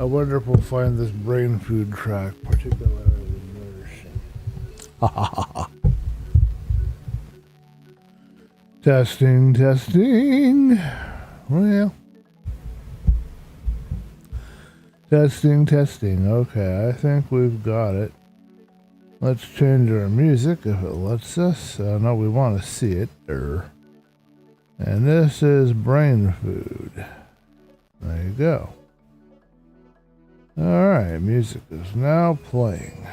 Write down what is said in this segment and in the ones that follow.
I wonder if we'll find this brain food track particularly nourishing. Testing, testing. Well, testing, testing. Okay, I think we've got it. Let's change our music if it lets us. No, we want to see it. And this is brain food. There you go. Alright, music is now playing.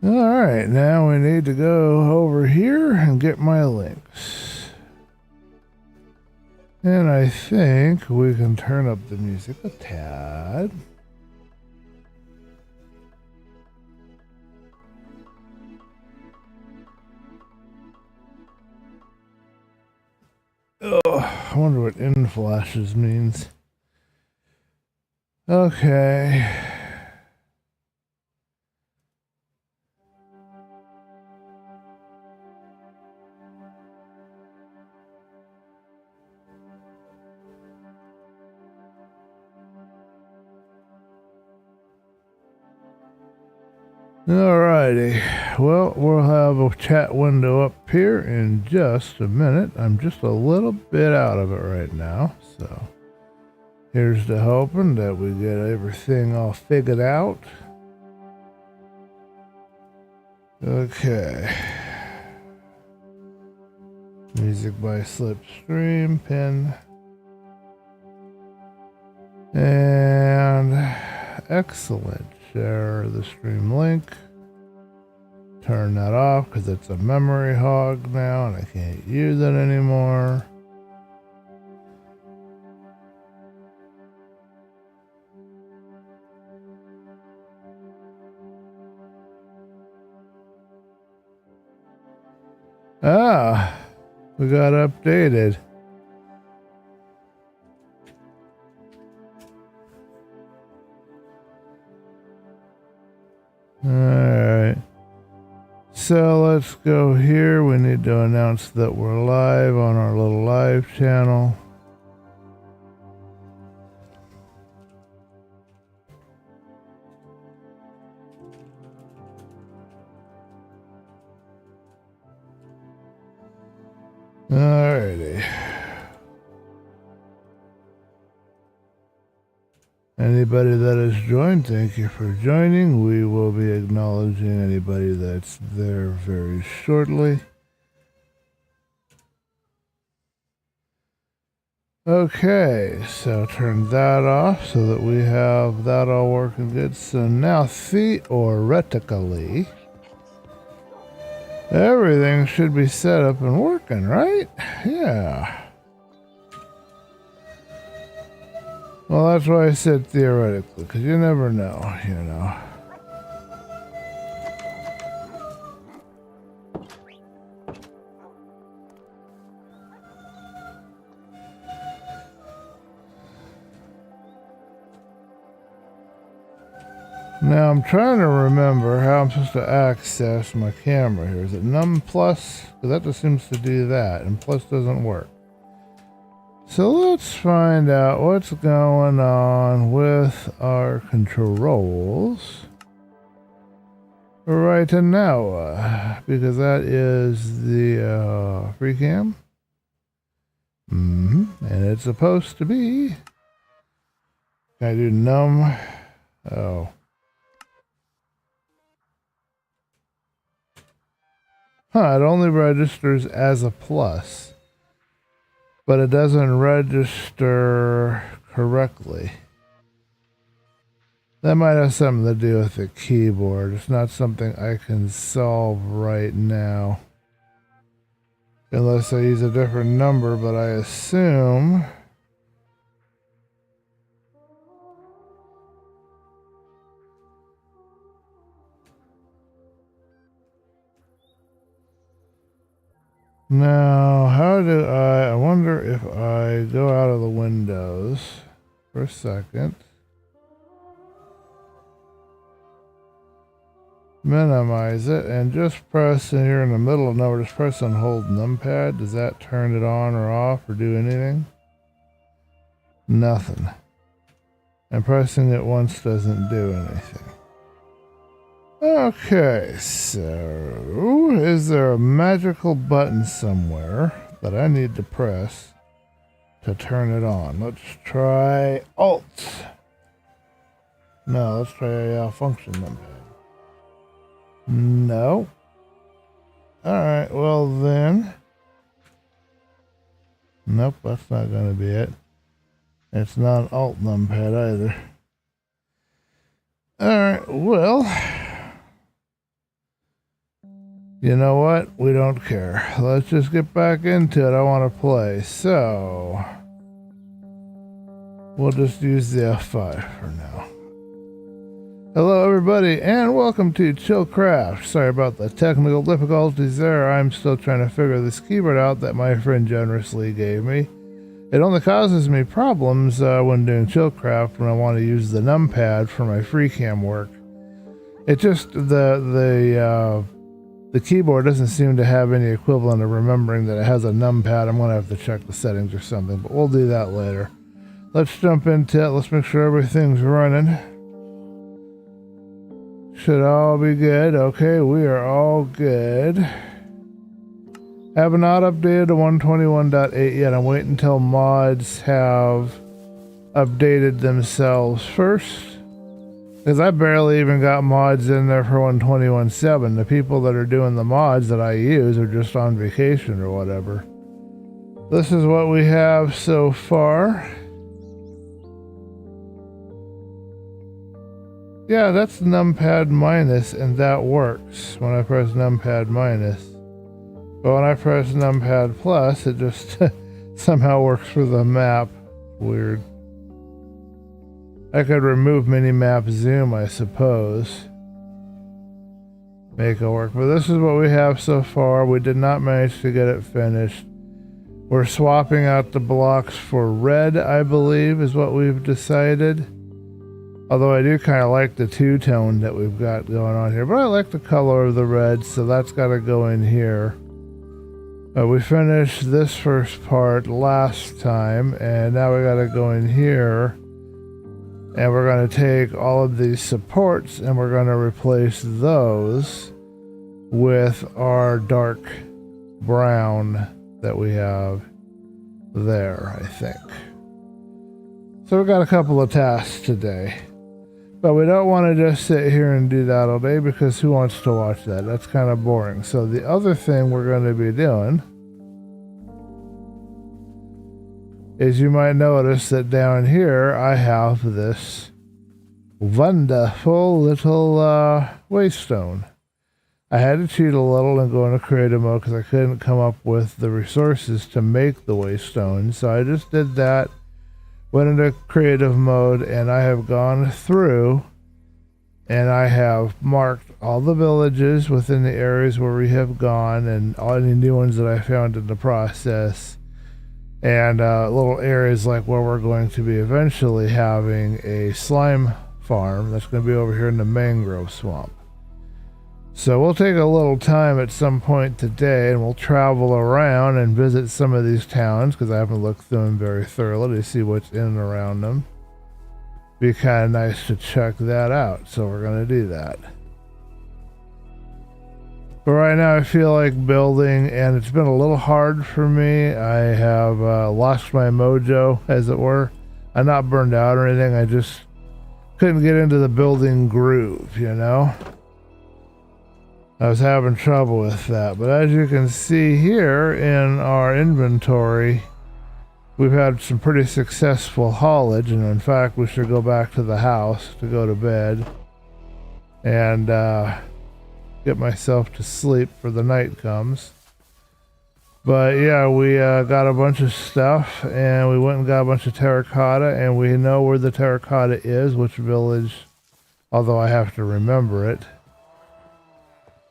Alright, now we need to go over here and get my links. And I think we can turn up the music a tad. Oh, I wonder what in flashes means. Okay. Alrighty, well, we'll have a chat window up here in just a minute. I'm just a little bit out of it right now, so here's to hoping that we get everything all figured out. Okay. Music by Slipstream, pin. And excellent. Share the stream link. Turn that off because it's a memory hog now and I can't use it anymore. Ah, we got updated. Alright. So let's go here. We need to announce that we're live on our little live channel. Alrighty. Anybody that has joined, thank you for joining. We will be acknowledging anybody that's there very shortly. Okay, so turn that off so that we have that all working good. So now theoretically, everything should be set up and working, right? Yeah. Well, that's why I said theoretically, because you never know, you know. Now, I'm trying to remember how I'm supposed to access my camera here. Is it num plus? Because that just seems to do that, and plus doesn't work. So let's find out what's going on with our controls right now, because that is the free cam. And it's supposed to be. Can I do num? Oh. Huh, it only registers as a plus. But it doesn't register correctly. That might have something to do with the keyboard. It's not something I can solve right now. Unless I use a different number, but I assume... Now, how do I wonder if I go out of the windows for a second. Minimize it and just press in here in the middle of nowhere, just press and hold numpad. Does that turn it on or off or do anything? Nothing. And pressing it once doesn't do anything. Okay, so is there a magical button somewhere that I need to press to turn it on? Let's try Alt. No, let's try function numpad. No. Alright, well then. Nope, that's not going to be it. It's not Alt numpad either. Alright, well. You know what? We don't care. Let's just get back into it. I want to play. So, we'll just use the F5 for now. Hello everybody and welcome to ChillCraft. Sorry about the technical difficulties there. I'm still trying to figure this keyboard out that my friend generously gave me. It only causes me problems when doing ChillCraft when I want to use the numpad for my FreeCam work. It just, the keyboard doesn't seem to have any equivalent of remembering that it has a numpad. I'm going to have to check the settings or something, but we'll do that later. Let's jump into it. Let's make sure everything's running. Should all be good. Okay, we are all good. Have not updated to 121.8 yet. I'm waiting until mods have updated themselves first. Because I barely even got mods in there for 121.7. The people that are doing the mods that I use are just on vacation or whatever. This is what we have so far. Yeah, that's numpad minus, and that works when I press numpad minus. But when I press numpad plus, it just somehow works for the map. Weird. I could remove Minimap zoom, I suppose. Make it work. But this is what we have so far. We did not manage to get it finished. We're swapping out the blocks for red, I believe, is what we've decided. Although I do kind of like the two-tone that we've got going on here. But I like the color of the red, so that's got to go in here. We finished this first part last time, and now we got to go in here. And we're going to take all of these supports, and we're going to replace those with our dark brown that we have there, I think. So we've got a couple of tasks today. But we don't want to just sit here and do that all day because who wants to watch that? That's kind of boring. So the other thing we're going to be doing is you might notice that down here I have this wonderful little waystone. I had to cheat a little and go into creative mode because I couldn't come up with the resources to make the waystone. So I just did that. Went into creative mode and I have gone through and I have marked all the villages within the areas where we have gone and all any new ones that I found in the process, and little areas like where we're going to be eventually having a slime farm that's going to be over here in the mangrove swamp. So we'll take a little time at some point today and we'll travel around and visit some of these towns because I haven't looked through them very thoroughly to see what's in and around them. Be kind of nice to check that out, so we're going to do that. But right now I feel like building, and it's been a little hard for me. I have lost my mojo, as it were. I'm not burned out or anything, I just couldn't get into the building groove, you know? I was having trouble with that, but as you can see here in our inventory, we've had some pretty successful haulage, and in fact we should go back to the house to go to bed and get myself to sleep for the night comes. But yeah, we got a bunch of stuff and we went and got a bunch of terracotta, and we know where the terracotta is, which village, although I have to remember it.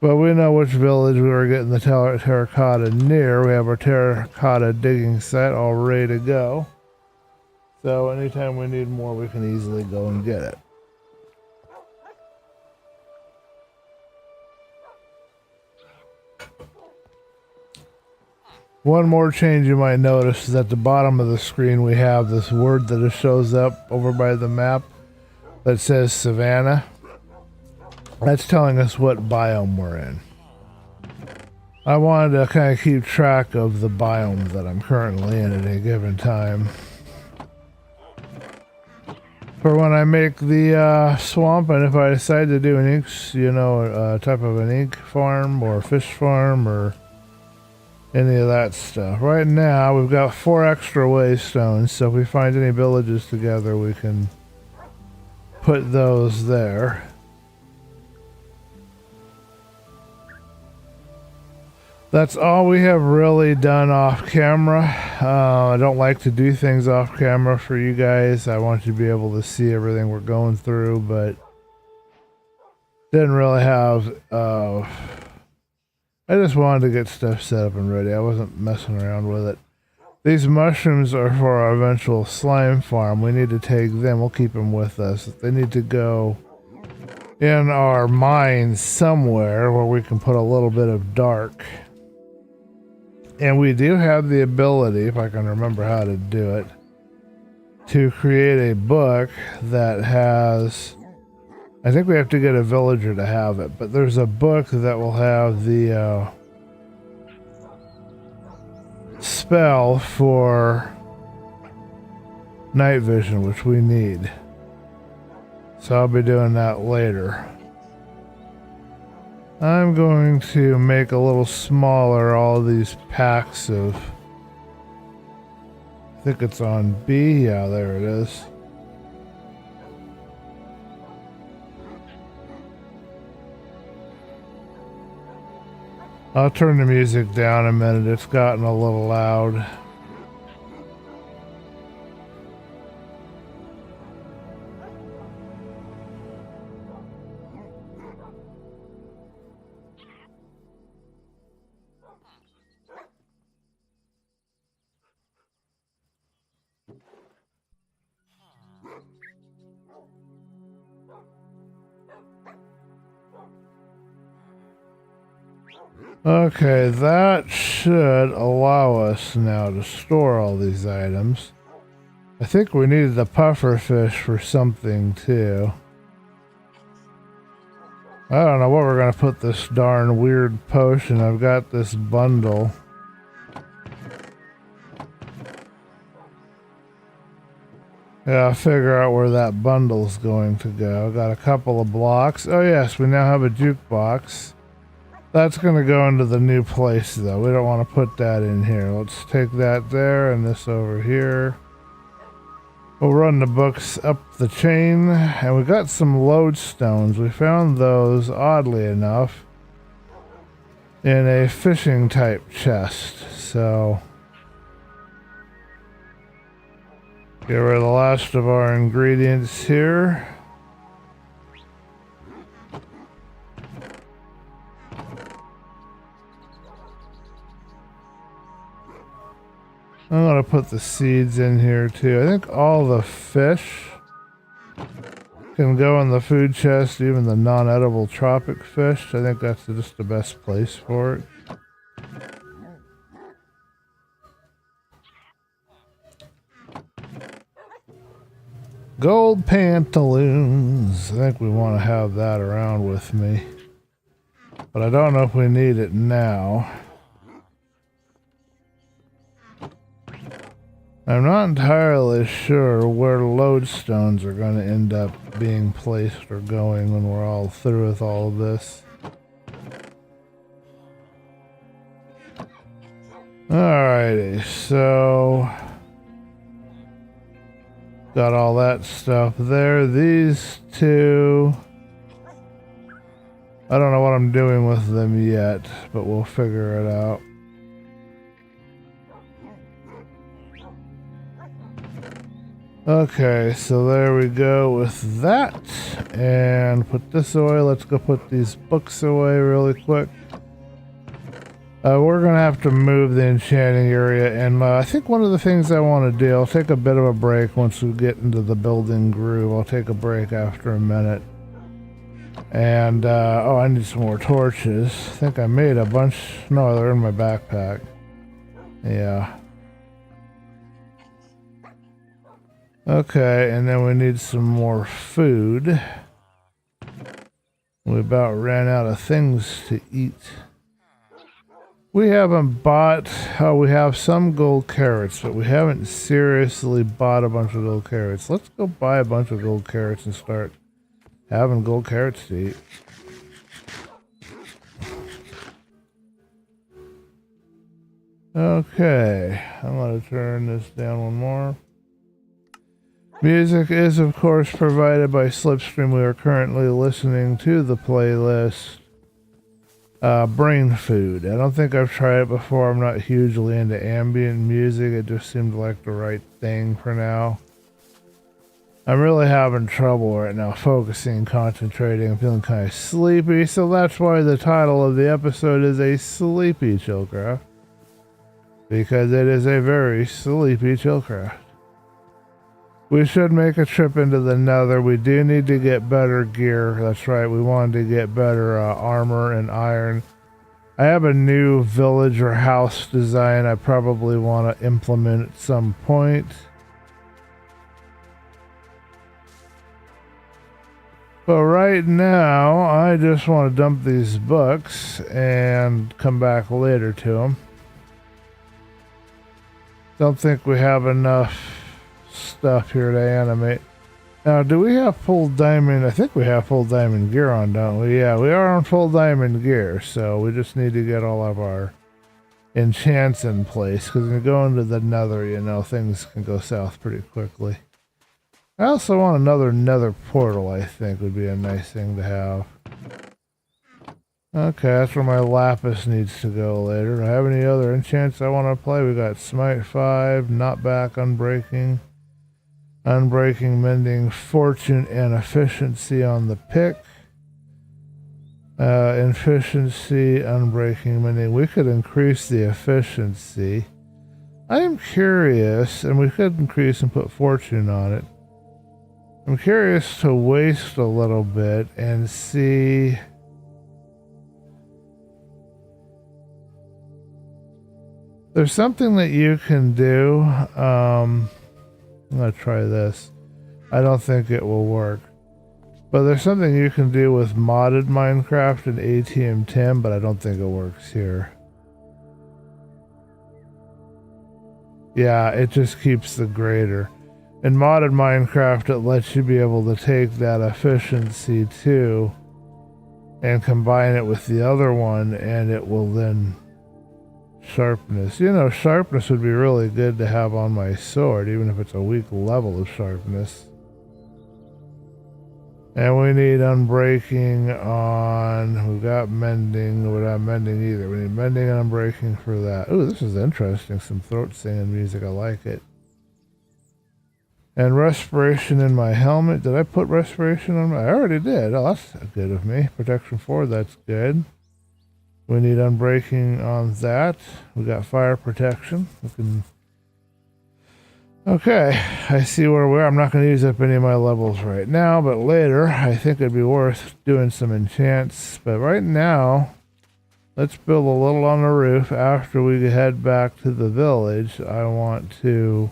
But we know which village we were getting the terracotta near. We have our terracotta digging set all ready to go. So anytime we need more, we can easily go and get it. One more change you might notice is at the bottom of the screen we have this word that just shows up over by the map that says Savannah. That's telling us what biome we're in. I wanted to kind of keep track of the biome that I'm currently in at a given time. For when I make the swamp, and if I decide to do an ink, type of an ink farm or fish farm or any of that stuff. Right now, we've got 4 extra waystones, so if we find any villages together, we can put those there. That's all we have really done off camera. I don't like to do things off camera for you guys. I want you to be able to see everything we're going through, but didn't really have... I just wanted to get stuff set up and ready. I wasn't messing around with it. These mushrooms are for our eventual slime farm. We need to take them. We'll keep them with us. They need to go in our mines somewhere where we can put a little bit of dark. And we do have the ability, if I can remember how to do it, to create a book that has... I think we have to get a villager to have it, but there's a book that will have the spell for night vision, which we need. So I'll be doing that later. I'm going to make a little smaller all these packs of... I think it's on B. Yeah, there it is. I'll turn the music down a minute. It's gotten a little loud. Okay, that should allow us now to store all these items. I think we needed the puffer fish for something too. I don't know what we're gonna put this darn weird potion. I've got this bundle. Yeah, I'll figure out where that bundle's going to go. Got a couple of blocks. Oh yes, we now have a jukebox. That's going to go into the new place, though. We don't want to put that in here. Let's take that there and this over here. We'll run the books up the chain. And we got some lodestones. We found those, oddly enough, in a fishing type chest. So, get rid of the last of our ingredients here. I'm going to put the seeds in here too. I think all the fish can go in the food chest, even the non-edible tropic fish. I think that's just the best place for it. Gold pantaloons. I think we want to have that around with me. But I don't know if we need it now. I'm not entirely sure where lodestones are going to end up being placed or going when we're all through with all of this. Alrighty, so got all that stuff there. These two, I don't know what I'm doing with them yet, but we'll figure it out. Okay, so there we go with that. And put this away. Let's go put these books away really quick. We're going to have to move the enchanting area. And I think one of the things I want to do, I'll take a bit of a break once we get into the building groove. I'll take a break after a minute. And, oh, I need some more torches. I think I made a bunch. No, they're in my backpack. Yeah. Okay, and then we need some more food. We about ran out of things to eat. We haven't bought, oh, we have some gold carrots, but we haven't seriously bought a bunch of gold carrots. Let's go buy a bunch of gold carrots and start having gold carrots to eat. Okay, I'm going to turn this down one more. Music is, of course, provided by Slipstream. We are currently listening to the playlist Brain Food. I don't think I've tried it before. I'm not hugely into ambient music. It just seemed like the right thing for now. I'm really having trouble right now focusing, concentrating. I'm feeling kind of sleepy, so that's why the title of the episode is A Sleepy ChillCraft. Because it is a very sleepy ChillCraft. We should make a trip into the Nether. We do need to get better gear. That's right, we wanted to get better armor and iron. I have a new village or house design I probably want to implement at some point. But right now, I just want to dump these books and come back later to them. Don't think we have enough stuff here to animate. Now, do we have full diamond? I think we have full diamond gear on, don't we? Yeah, we are on full diamond gear, so we just need to get all of our enchants in place, because when you go into the Nether, you know, things can go south pretty quickly. I also want another Nether portal, I think would be a nice thing to have. Okay, that's where my lapis needs to go later. Do I have any other enchants I want to play? We got Smite 5, Not Back, Unbreaking, Mending, Fortune, and Efficiency on the pick. Efficiency, Unbreaking, Mending. We could increase the efficiency. I am curious, and we could increase and put Fortune on it. I'm curious to waste a little bit and see. There's something that you can do. I'm going to try this. I don't think it will work. But there's something you can do with modded Minecraft and ATM10, but I don't think it works here. Yeah, it just keeps the grader. In modded Minecraft, it lets you be able to take that efficiency too and combine it with the other one, and it will then sharpness. You know, sharpness would be really good to have on my sword, even if it's a weak level of sharpness. And we need unbreaking on. We've got mending. We're not mending either. We need mending and unbreaking for that. Ooh, this is interesting. Some throat singing music. I like it. And respiration in my helmet. Did I put respiration on my? I already did. Oh, that's good of me. Protection 4, that's good. We need unbreaking on that. We got fire protection. We can. Okay, I see where we are. I'm not going to use up any of my levels right now, but later I think it'd be worth doing some enchants. But right now, let's build a little on the roof. After we head back to the village, I want to.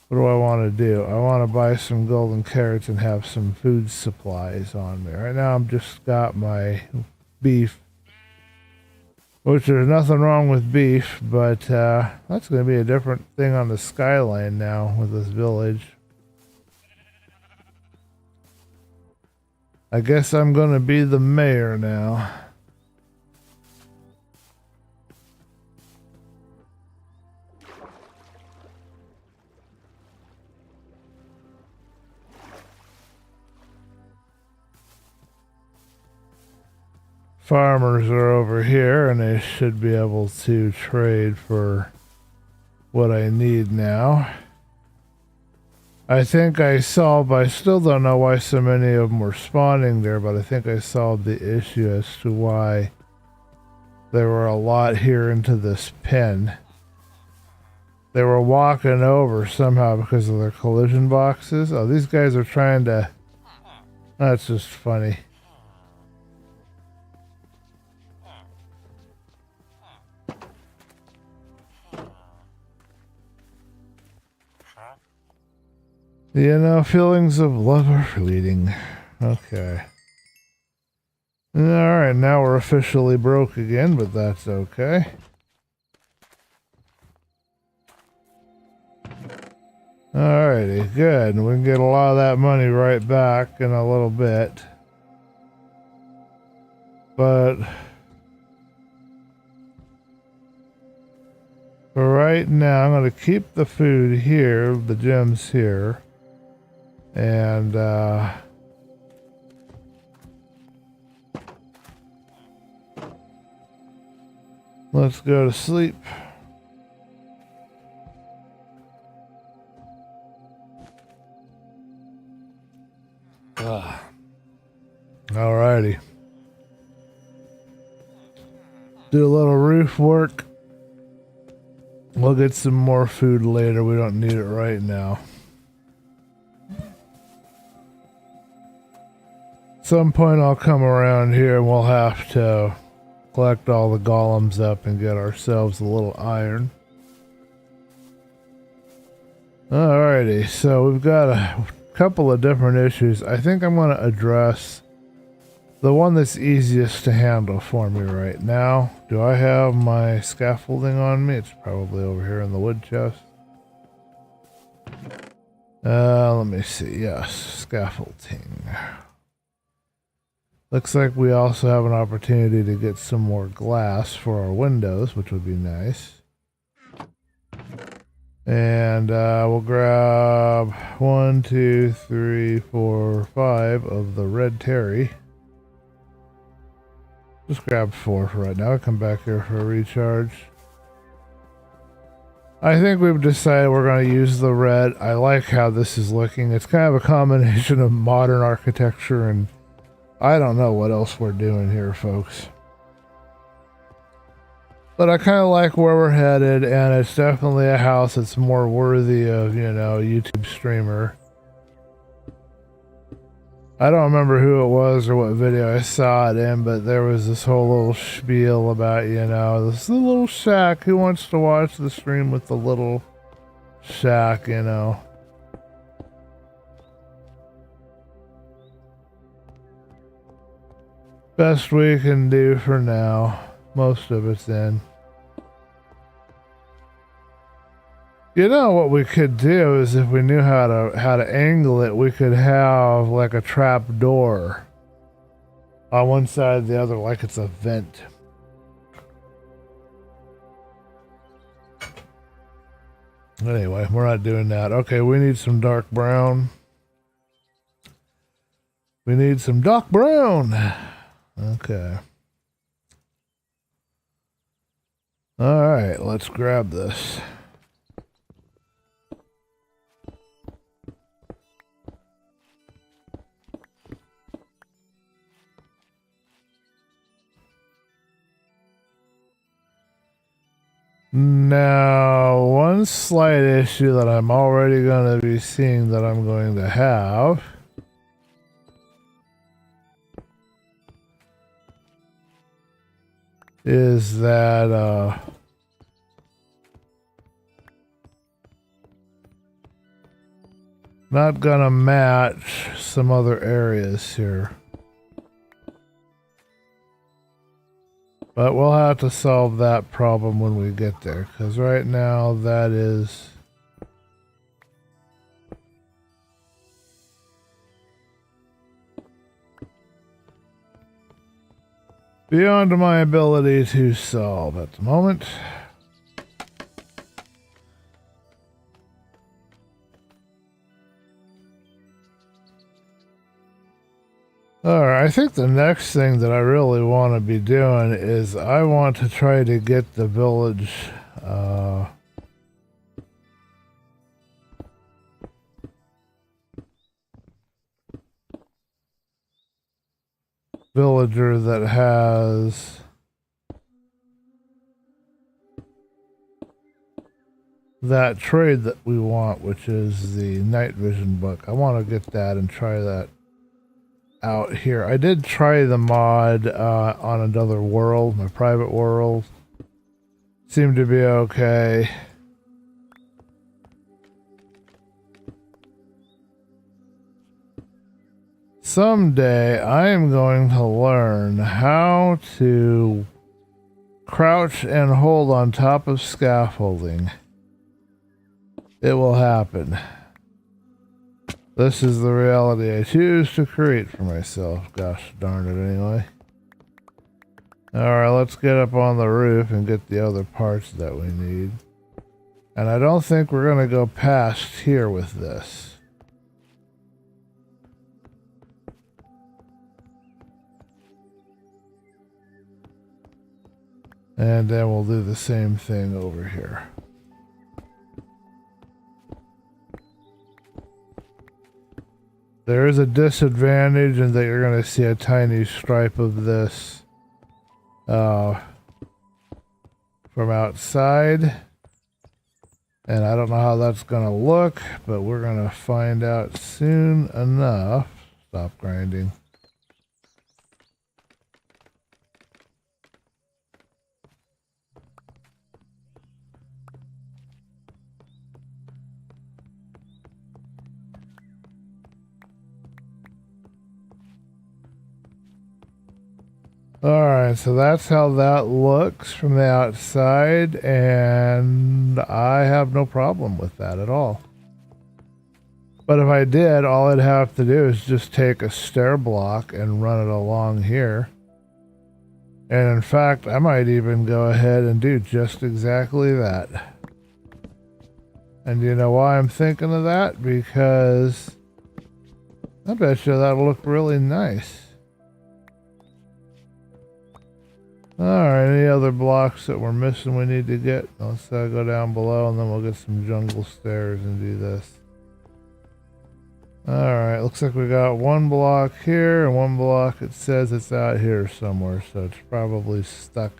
What do I want to do? I want to buy some golden carrots and have some food supplies on me. Right now, I'm just got my beef. Which there's nothing wrong with beef, but that's going to be a different thing on the skyline now with this village. I guess I'm going to be the mayor now. Farmers are over here, and they should be able to trade for what I need now. I think I solved, I still don't know why so many of them were spawning there, but I think I solved the issue as to why there were a lot here into this pen. They were walking over somehow because of their collision boxes. Oh, these guys are trying to... That's just funny. You know, feelings of love are fleeting. Okay. Alright, now we're officially broke again, but that's okay. Alrighty, good. We can get a lot of that money right back in a little bit. But for right now, I'm going to keep the food here, the gems here. And, let's go to sleep. Alrighty. Do a little roof work. We'll get some more food later. We don't need it right now. Some point I'll come around here and we'll have to collect all the golems up and get ourselves a little iron. Alrighty, so we've got a couple of different issues. I think I'm going to address the one that's easiest to handle for me right now. Do I have my scaffolding on me? It's probably over here in the wood chest. Let me see. Yes, scaffolding. Looks like we also have an opportunity to get some more glass for our windows, which would be nice. And we'll grab 1, 2, 3, 4, 5 of the red terry. Just grab 4 for right now. I'll come back here for a recharge. I think we've decided we're going to use the red. I like how this is looking. It's kind of a combination of modern architecture and I don't know what else we're doing here, folks. But I kind of like where we're headed, and it's definitely a house that's more worthy of, you know, a YouTube streamer. I don't remember who it was or what video I saw it in, but there was this whole little spiel about, you know, this little shack. Who wants to watch the stream with the little shack, you know? Best we can do for now. Most of it's in. You know what we could do is if we knew how to angle it, we could have like a trap door on one side or the other, like it's a vent. Anyway, we're not doing that. Okay, we need some dark brown. We need some dark brown. Okay. All right, let's grab this. Now, one slight issue that I'm already going to be seeing that I'm going to have is that not gonna match some other areas here. But we'll have to solve that problem when we get there, because right now that is beyond my ability to solve at the moment. Alright, I think the next thing that I really want to be doing is I want to try to get the village villager that has that trade that we want, which is the night vision book. I want to get that and try that out here. I did try the mod on another world, my private world. Seemed to be okay. Someday I am going to learn how to crouch and hold on top of scaffolding. It will happen. This is the reality I choose to create for myself. Gosh darn it anyway. Alright, let's get up on the roof and get the other parts that we need. And I don't think we're going to go past here with this. And then we'll do the same thing over here. There is a disadvantage in that you're going to see a tiny stripe of this from outside. And I don't know how that's going to look, but we're going to find out soon enough. Stop grinding. Alright, so that's how that looks from the outside, and I have no problem with that at all. But if I did, all I'd have to do is just take a stair block and run it along here. And in fact, I might even go ahead and do just exactly that. And you know why I'm thinking of that? Because I bet you that'll look really nice. Alright, any other blocks that we're missing we need to get? Let's go down below and then we'll get some jungle stairs and do this. Alright, looks like we got one block here and one block it says it's out here somewhere, so it's probably stuck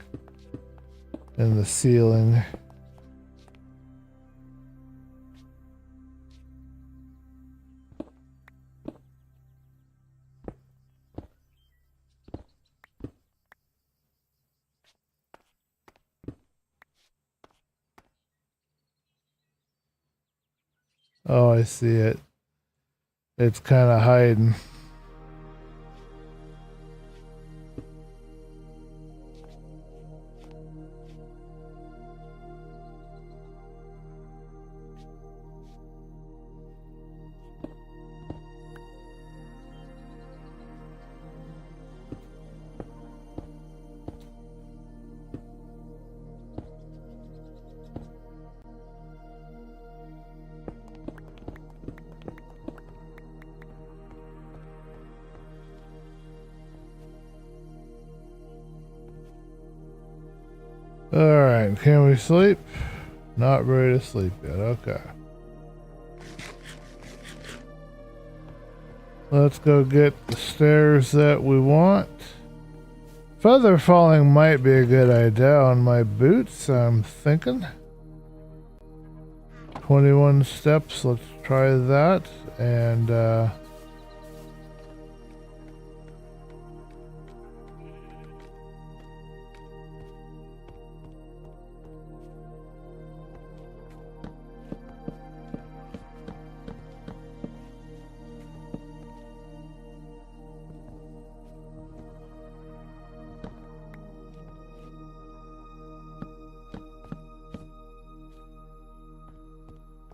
in the ceiling. Oh, I see it. It's kind of hiding. Alright, can we sleep? Not ready to sleep yet, okay. Let's go get the stairs that we want. Feather falling might be a good idea on my boots, I'm thinking. 21 steps, let's try that. And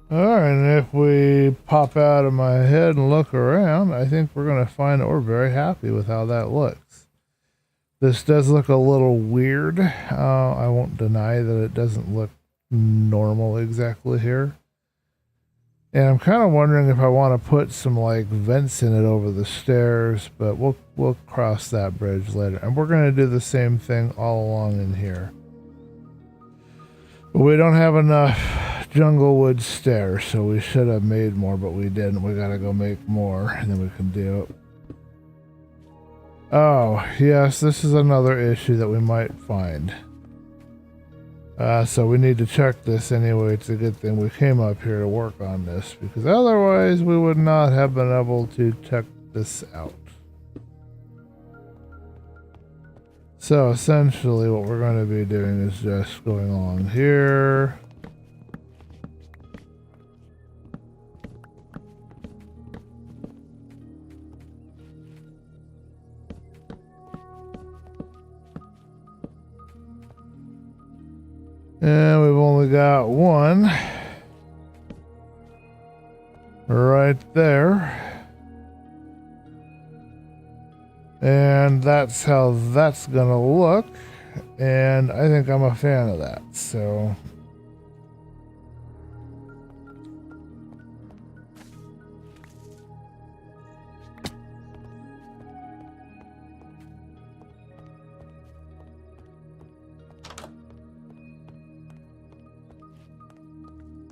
alright, and if we pop out of my head and look around, I think we're going to find that we're very happy with how that looks. This does look a little weird. I won't deny that it doesn't look normal exactly here. And I'm kind of wondering if I want to put some like vents in it over the stairs, but we'll cross that bridge later. And we're going to do the same thing all along in here. But we don't have enough jungle wood stairs, so we should have made more, but we didn't. We gotta go make more and then we can do it. Oh yes, this is another issue that we might find, so we need to check this anyway. It's a good thing we came up here to work on this, because otherwise we would not have been able to check this out. So essentially what we're going to be doing is just going along here. And we've only got one right there. And that's how that's gonna look. And I think I'm a fan of that, so.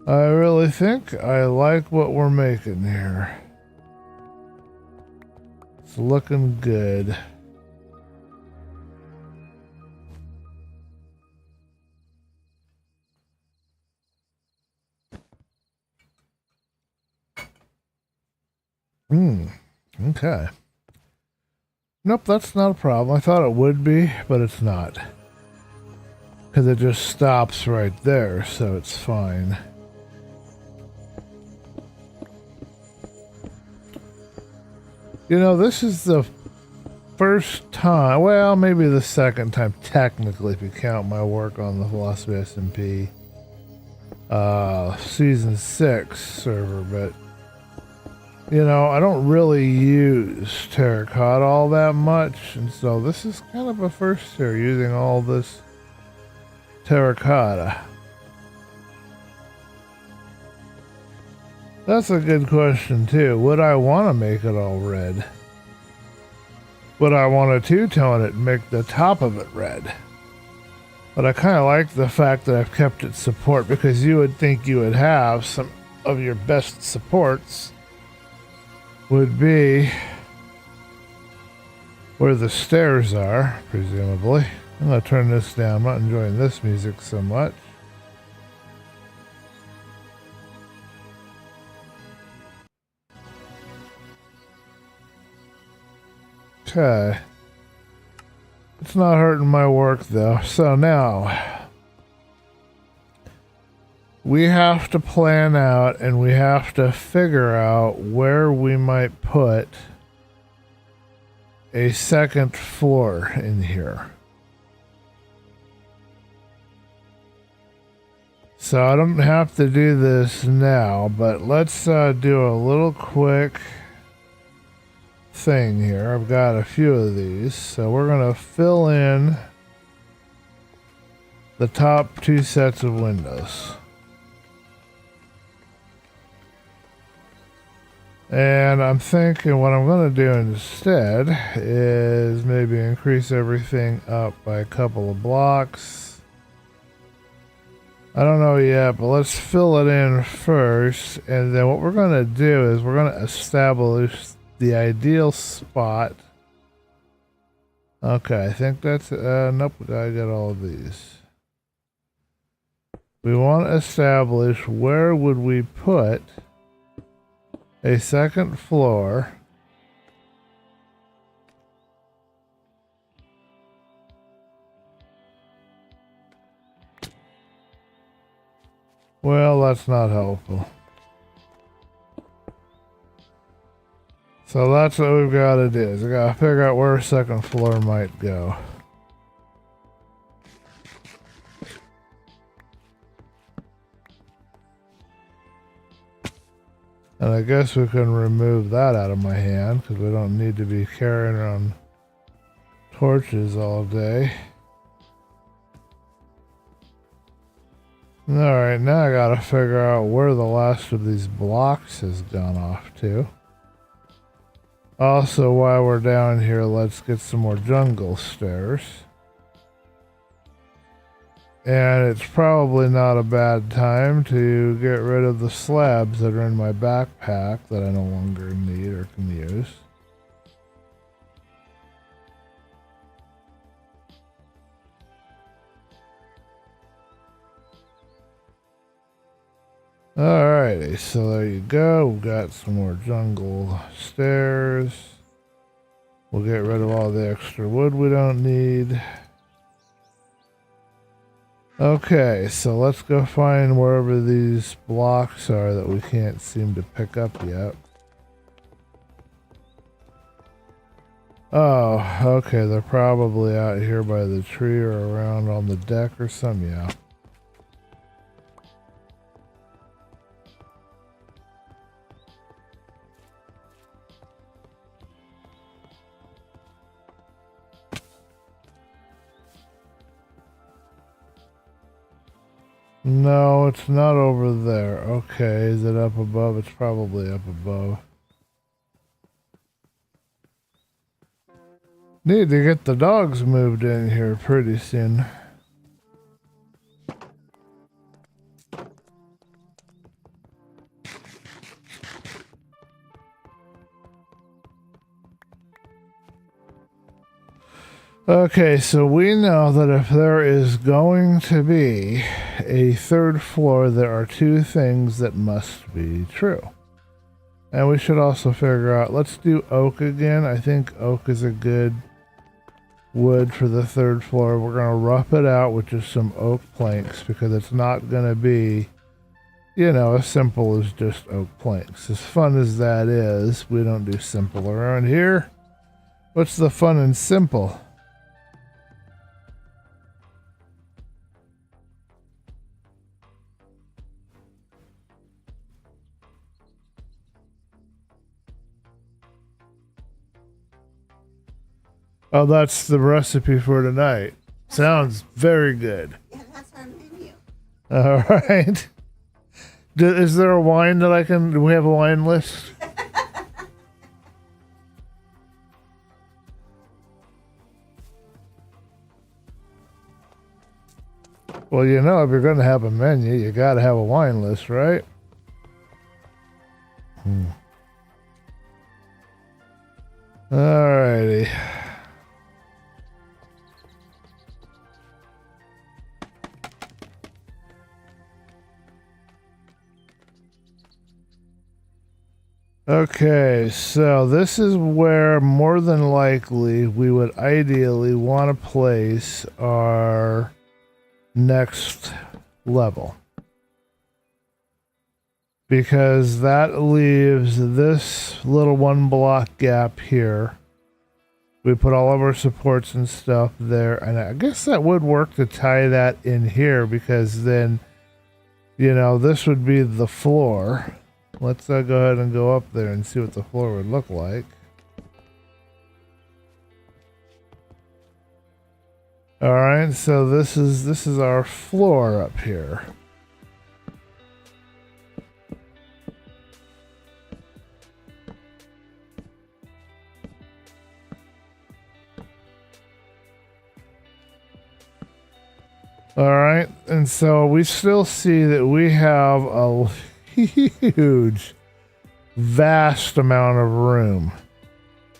I really think I like what we're making here. It's looking good. Okay. Nope, that's not a problem. I thought it would be, but it's not. Because it just stops right there, so it's fine. You know, this is the first time, well, maybe the second time, technically, if you count my work on the Philosophy SMP Season 6 server, but you know, I don't really use terracotta all that much, and so this is kind of a first here, using all this terracotta. That's a good question too. Would I want to make it all red? Would I want to two-tone it and make the top of it red? But I kind of like the fact that I've kept it support, because you would think you would have some of your best supports would be where the stairs are, presumably. I'm going to turn this down. I'm not enjoying this music so much. Okay. It's not hurting my work though. So now we have to plan out and we have to figure out where we might put a second floor in here. So I don't have to do this now, but let's do a little quick thing here. I've got a few of these, so we're going to fill in the top two sets of windows. And I'm thinking what I'm going to do instead is maybe increase everything up by a couple of blocks. I don't know yet, but let's fill it in first, and then what we're going to do is we're going to establish the ideal spot. Okay, I think that's nope, I got all of these. We want to establish where would we put a second floor. Well, that's not helpful. So that's what we've got to do, is we got to figure out where a second floor might go. And I guess we can remove that out of my hand, because we don't need to be carrying around torches all day. Alright, now I gotta figure out where the last of these blocks has gone off to. Also, while we're down here, let's get some more jungle stairs. And it's probably not a bad time to get rid of the slabs that are in my backpack that I no longer need or can use. Alrighty, so there you go. We've got some more jungle stairs. We'll get rid of all the extra wood we don't need. Okay, so let's go find wherever these blocks are that we can't seem to pick up yet. Oh, okay, they're probably out here by the tree or around on the deck or something, yeah. No, it's not over there. Okay, is it up above? It's probably up above. Need to get the dogs moved in here pretty soon. Okay, so we know that if there is going to be a third floor, there are two things that must be true. And we should also figure out, let's do oak again. I think oak is a good wood for the third floor. We're going to rough it out with just some oak planks because it's not going to be, you know, as simple as just oak planks. As fun as that is, we don't do simple around here. What's the fun and simple? Oh, that's the recipe for tonight. Sounds very good. Yeah, that's our menu. All right. Is there a wine that I can... Do we have a wine list? Well, you know, if you're going to have a menu, you got to have a wine list, right? All righty. Okay, so this is where more than likely we would ideally want to place our next level. Because that leaves this little one block gap here. We put all of our supports and stuff there, and I guess that would work to tie that in here because then, you know, this would be the floor. Let's go ahead and go up there and see what the floor would look like. All right, so this is our floor up here. All right, and so we still see that we have a huge, vast amount of room.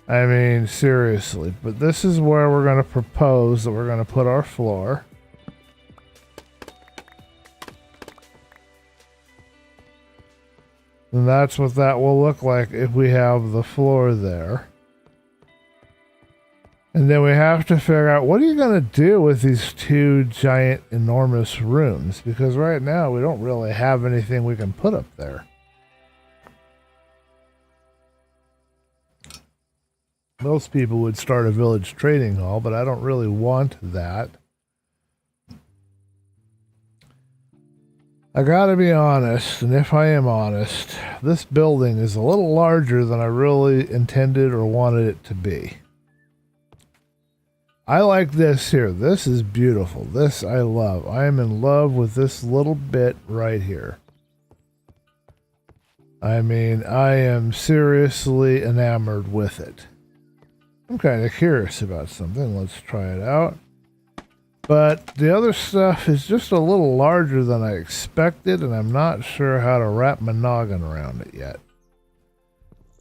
I mean, seriously. But this is where we're going to propose that we're going to put our floor. And that's what that will look like if we have the floor there. And then we have to figure out, what are you going to do with these two giant, enormous rooms? Because right now we don't really have anything we can put up there. Most people would start a village trading hall, but I don't really want that. I gotta be honest, and if I am honest, this building is a little larger than I really intended or wanted it to be. I like this here. This is beautiful. This I love. I am in love with this little bit right here. I mean, I am seriously enamored with it. I'm kind of curious about something. Let's try it out. But the other stuff is just a little larger than I expected, and I'm not sure how to wrap my noggin around it yet.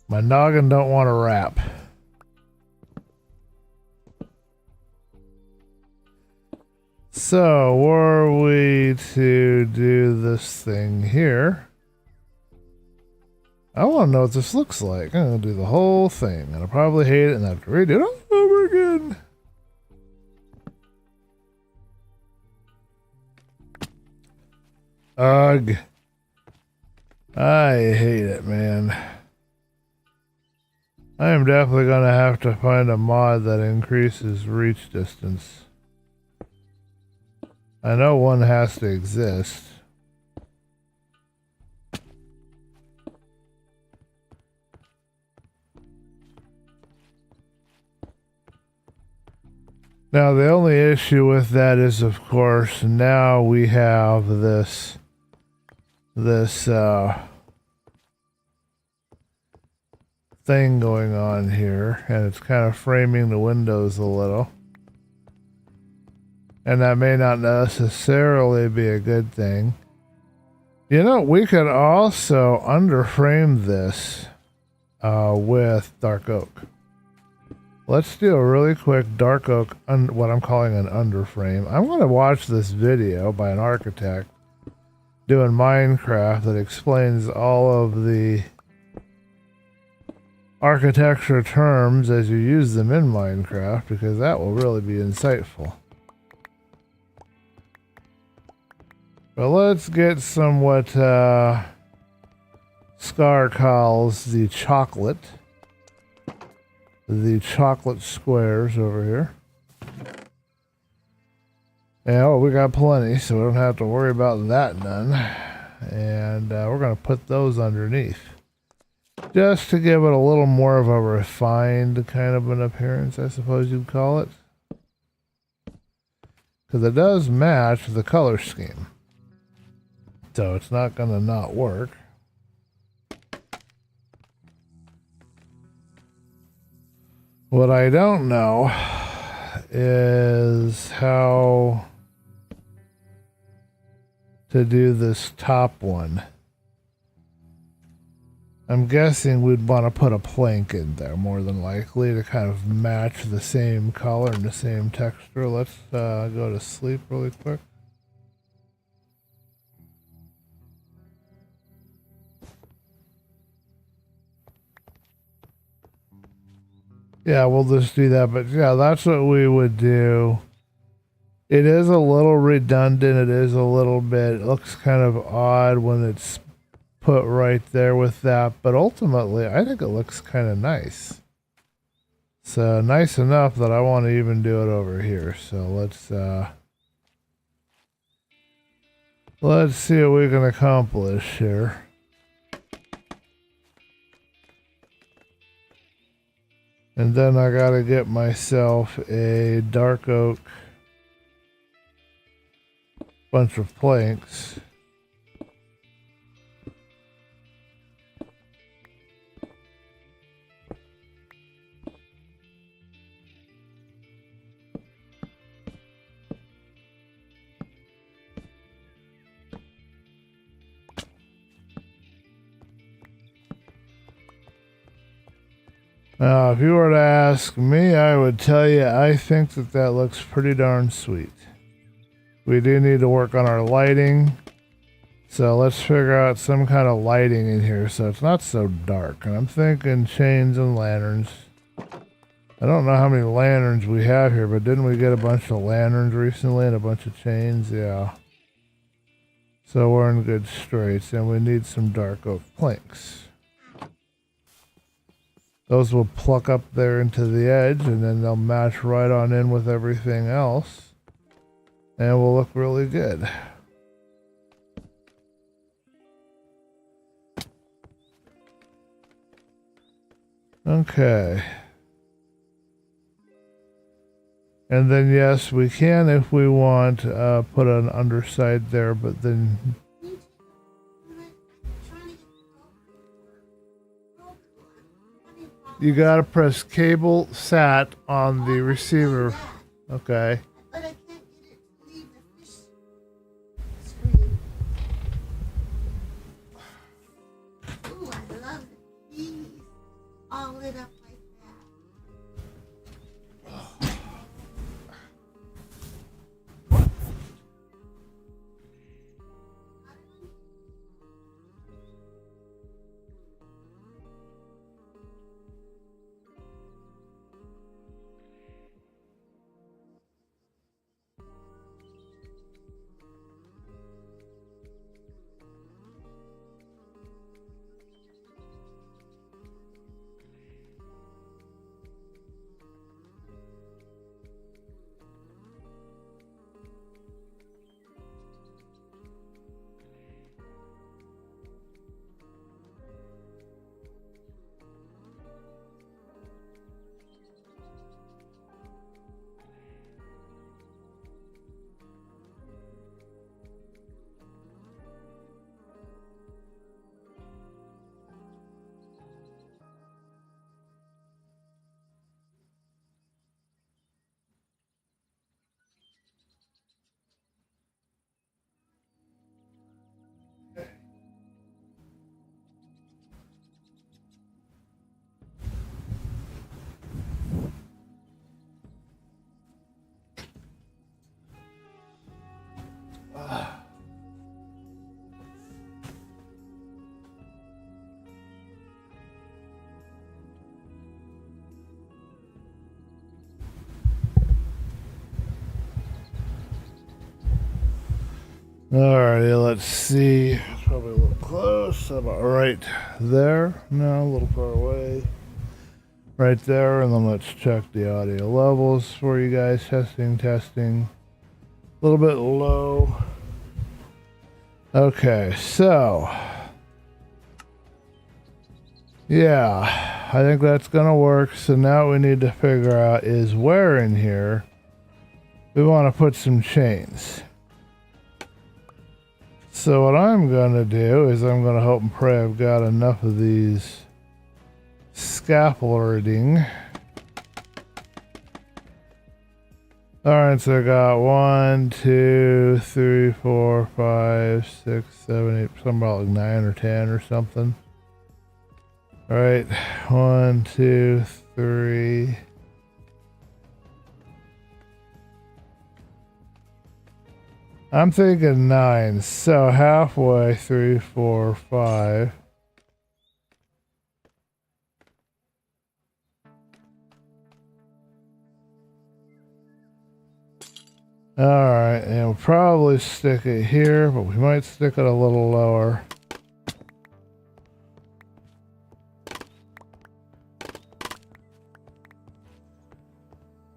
My noggin don't want to wrap. So, were we to do this thing here? I want to know what this looks like. I'm going to do the whole thing, and I'll probably hate it and have to redo it all over again. Ugh. I hate it, man. I am definitely going to have to find a mod that increases reach distance. I know one has to exist. Now the only issue with that is, of course, now we have this thing going on here, and it's kind of framing the windows a little. And that may not necessarily be a good thing. You know, we could also underframe this with dark oak. Let's do a really quick dark oak, what I'm calling an underframe. I'm going to watch this video by an architect doing Minecraft that explains all of the architecture terms as you use them in Minecraft, because that will really be insightful. But let's get some what Scar calls the chocolate squares over here. And oh, we got plenty, so we don't have to worry about that none. And we're going to put those underneath, just to give it a little more of a refined kind of an appearance, I suppose you'd call it. Because it does match the color scheme. So it's not going to not work. What I don't know is how to do this top one. I'm guessing we'd want to put a plank in there more than likely to kind of match the same color and the same texture. Let's go to sleep really quick. Yeah, we'll just do that. But yeah, that's what we would do. It is a little redundant. It is a little bit, it looks kind of odd when it's put right there with that. But ultimately, I think it looks kind of nice. So nice enough that I want to even do it over here. So let's see what we can accomplish here. And then I gotta get myself a dark oak bunch of planks. Now, if you were to ask me, I would tell you I think that that looks pretty darn sweet. We do need to work on our lighting. So let's figure out some kind of lighting in here so it's not so dark. And I'm thinking chains and lanterns. I don't know how many lanterns we have here, but didn't we get a bunch of lanterns recently and a bunch of chains? Yeah. So we're in good straits, and we need some dark oak planks. Those will pluck up there into the edge, and then they'll match right on in with everything else. And will look really good. Okay. And then yes, we can, if we want, put an underside there, but then you gotta press cable sat on the receiver. Okay. But I can't get it to leave the fish screen. Ooh, I love the keys. All lit up like that. Alrighty, let's see. It's probably a little close. About right there. No, a little far away. Right there, and then let's check the audio levels for you guys. Testing. A little bit low. Okay, so yeah, I think that's gonna work. So now what we need to figure out is where in here we want to put some chains. So what I'm gonna do is I'm gonna hope and pray I've got enough of these scaffolding. Alright, so I got 1, 2, 3, 4, 5, 6, 7, 8, something about like 9 or 10 or something. Alright, 1, 2, 3. I'm thinking 9, so halfway, 3, 4, 5. Alright, and we'll probably stick it here, but we might stick it a little lower.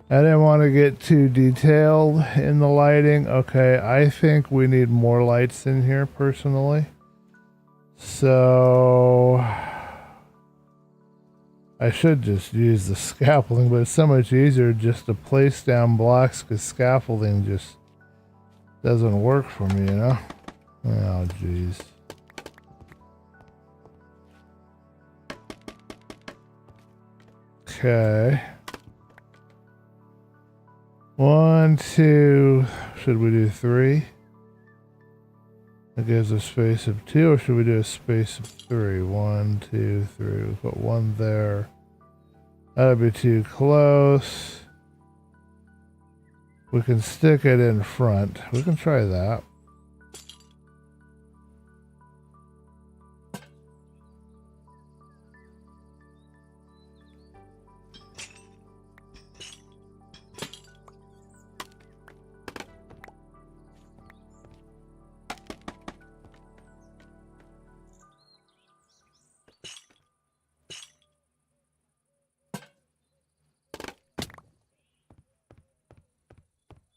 I didn't want to get too detailed in the lighting. Okay, I think we need more lights in here personally. So I should just use the scaffolding, but it's so much easier just to place down blocks because scaffolding just doesn't work for me, you know? Oh, jeez. Okay. 1, 2, should we do 3? That gives a space of 2, or should we do a space of 3? 1, 2, 3. We'll put 1 there. That'd be too close. We can stick it in front. We can try that.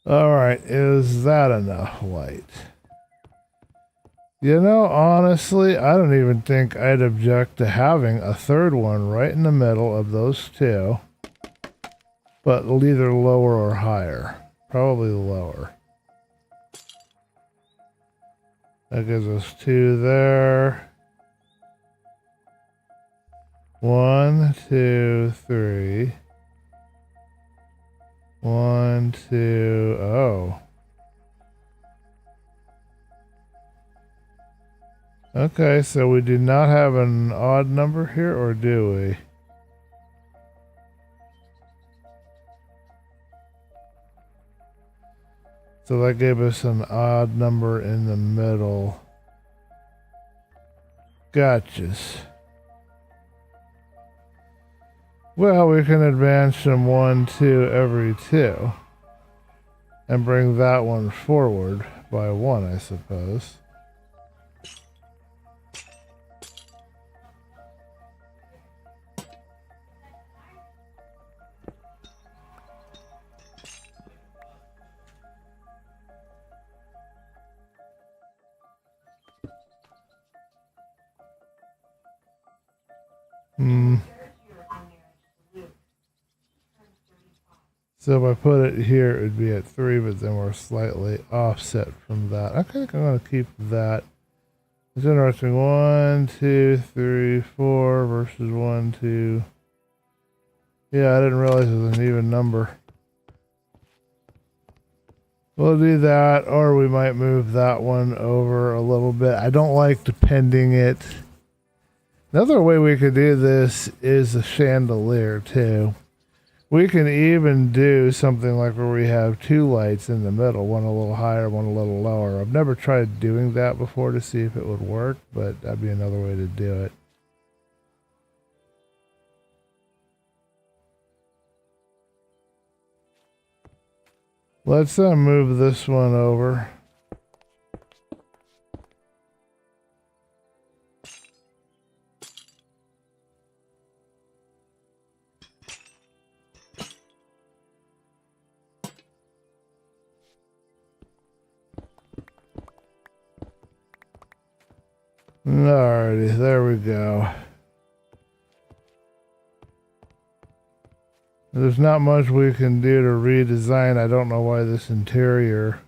Alright, is that enough light? You know, honestly, I don't even think I'd object to having a third one right in the middle of those two. But either lower or higher. Probably lower. That gives us 2 there. 1, 2, 3. 1, 2, oh. Okay, so we do not have an odd number here, or do we? So that gave us an odd number in the middle. Gotchas. Well, we can advance them 1, 2 every 2. And bring that one forward by 1, I suppose. So if I put it here, it would be at 3, but then we're slightly offset from that. I think I'm going to keep that. It's interesting. 1, 2, 3, 4 versus 1, 2. Yeah, I didn't realize it was an even number. We'll do that, or we might move that one over a little bit. I don't like depending it. Another way we could do this is a chandelier too. We can even do something like where we have 2 lights in the middle, one a little higher, one a little lower. I've never tried doing that before to see if it would work, but that'd be another way to do it. Let's move this one over. Alrighty, there we go. There's not much we can do to redesign. I don't know why this interior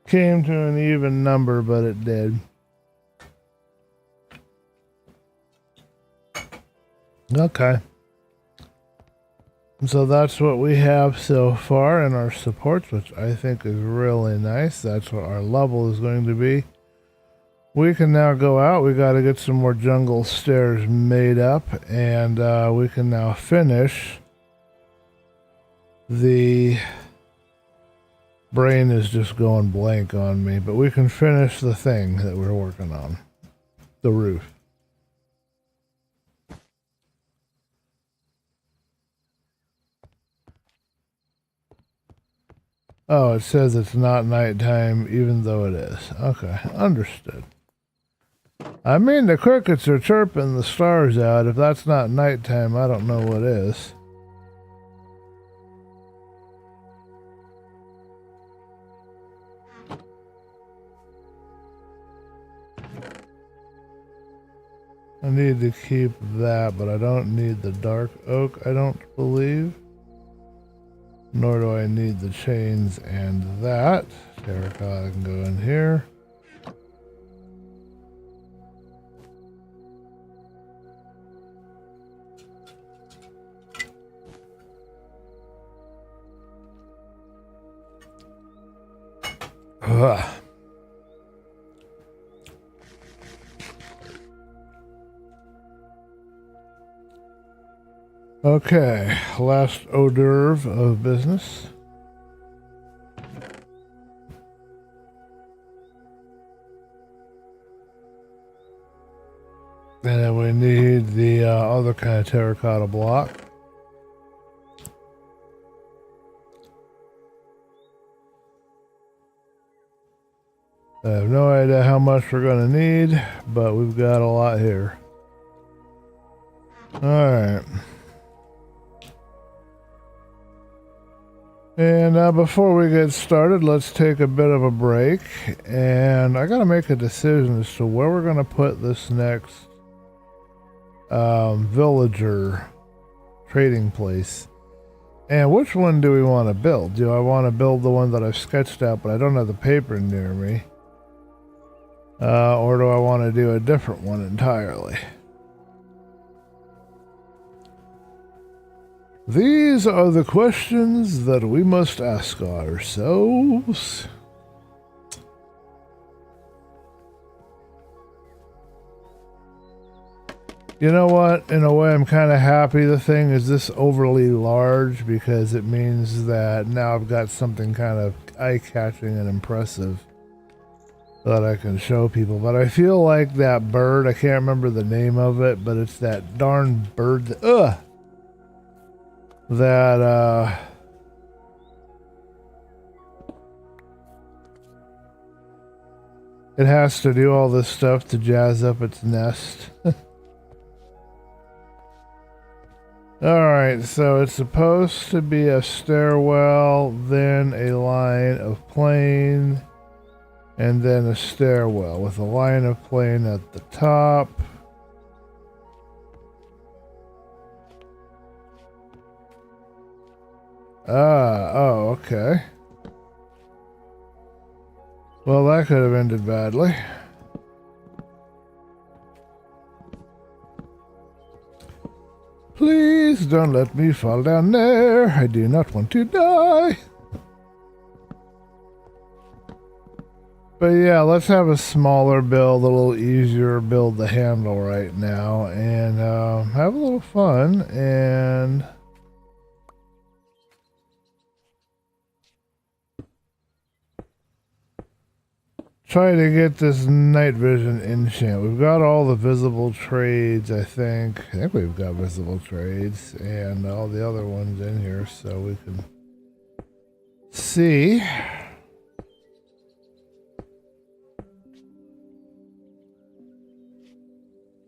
came to an even number, but it did. Okay. So that's what we have so far in our supports, which I think is really nice. That's what our level is going to be. We can now go out. We got to get some more jungle stairs made up, and we can now finish the... Brain is just going blank on me, but we can finish the thing that we're working on. The roof. Oh, it says it's not nighttime, even though it is. Okay, understood. I mean, the crickets are chirping the stars out. If that's not nighttime, I don't know what is. I need to keep that, but I don't need the dark oak, I don't believe. Nor do I need the chains and that. Terracotta can go in here. Ugh. Okay, last hors d'oeuvre of business. And then we need the other kind of terracotta block. I have no idea how much we're going to need, but we've got a lot here. Alright. And before we get started, let's take a bit of a break. And I got to make a decision as to where we're going to put this next villager trading place. And which one do we want to build? Do I want to build the one that I've sketched out, but I don't have the paper near me? Or do I want to do a different one entirely? These are the questions that we must ask ourselves. You know what? In a way, I'm kind of happy the thing is this overly large, because it means that now I've got something kind of eye-catching and impressive that I can show people. But I feel like that bird, I can't remember the name of it, but it's that darn bird that, it has to do all this stuff to jazz up its nest. Alright, so it's supposed to be a stairwell, then a line of plane, and then a stairwell with a line of plane at the top. Oh, okay. Well, that could have ended badly. Please don't let me fall down there. I do not want to die. But yeah, let's have a smaller build, a little easier build to handle right now, and have a little fun, and try to get this night vision enchant. We've got all the visible trades, I think. I think we've got visible trades and all the other ones in here, so we can see.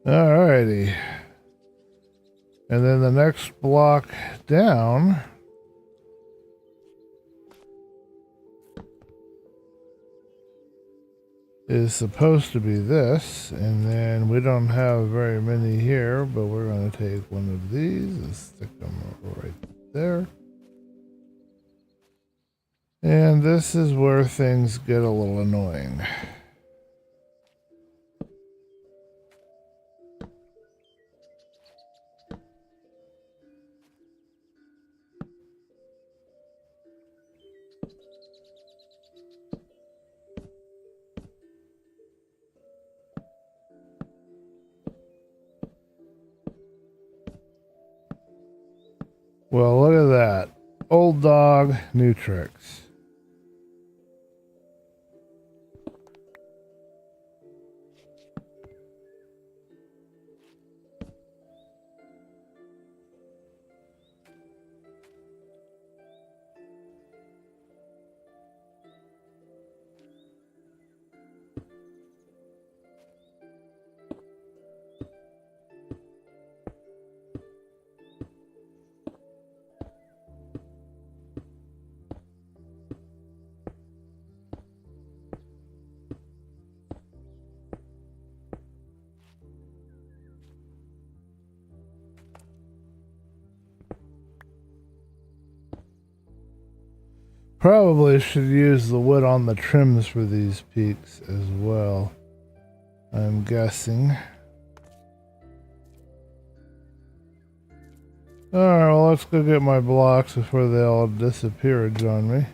Alrighty. And then the next block down is supposed to be this, and then we don't have very many here, but we're going to take one of these and stick them right there. And this is where things get a little annoying. Well, look at that. Old dog, new tricks. Probably should use the wood on the trims for these peaks as well, I'm guessing. Alright, well, let's go get my blocks before they all disappear on me.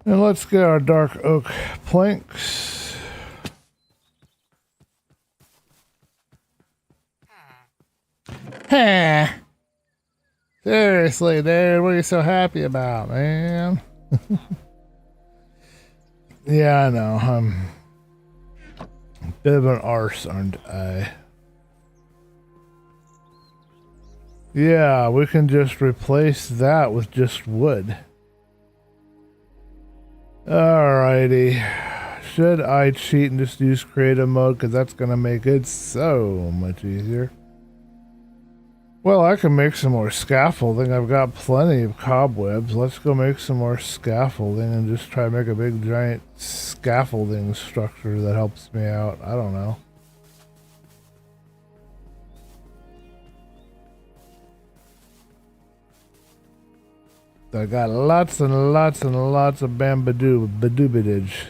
And let's get our dark oak planks. Huh. Seriously, dude, what are you so happy about, man? Yeah, I know. I'm a bit of an arse, aren't I? Yeah, we can just replace that with just wood. Alrighty. Should I cheat and just use creative mode? Because that's going to make it so much easier. Well, I can make some more scaffolding. I've got plenty of cobwebs. Let's go make some more scaffolding and just try to make a big giant scaffolding structure that helps me out. I don't know. I got lots and lots and lots of bambadoo-badoobidage.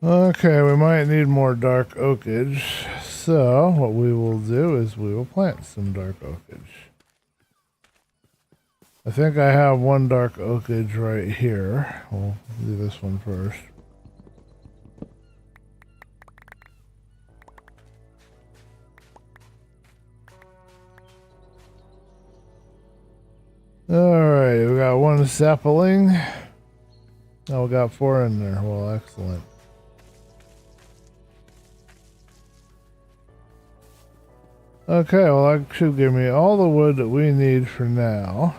Okay, we might need more dark oakage. So what we will do is we will plant some dark oakage. I think I have one dark oakage right here. We'll do this one first. Alright, we got one sapling. Oh, we got 4 in there. Well, excellent. Okay, well, that should give me all the wood that we need for now.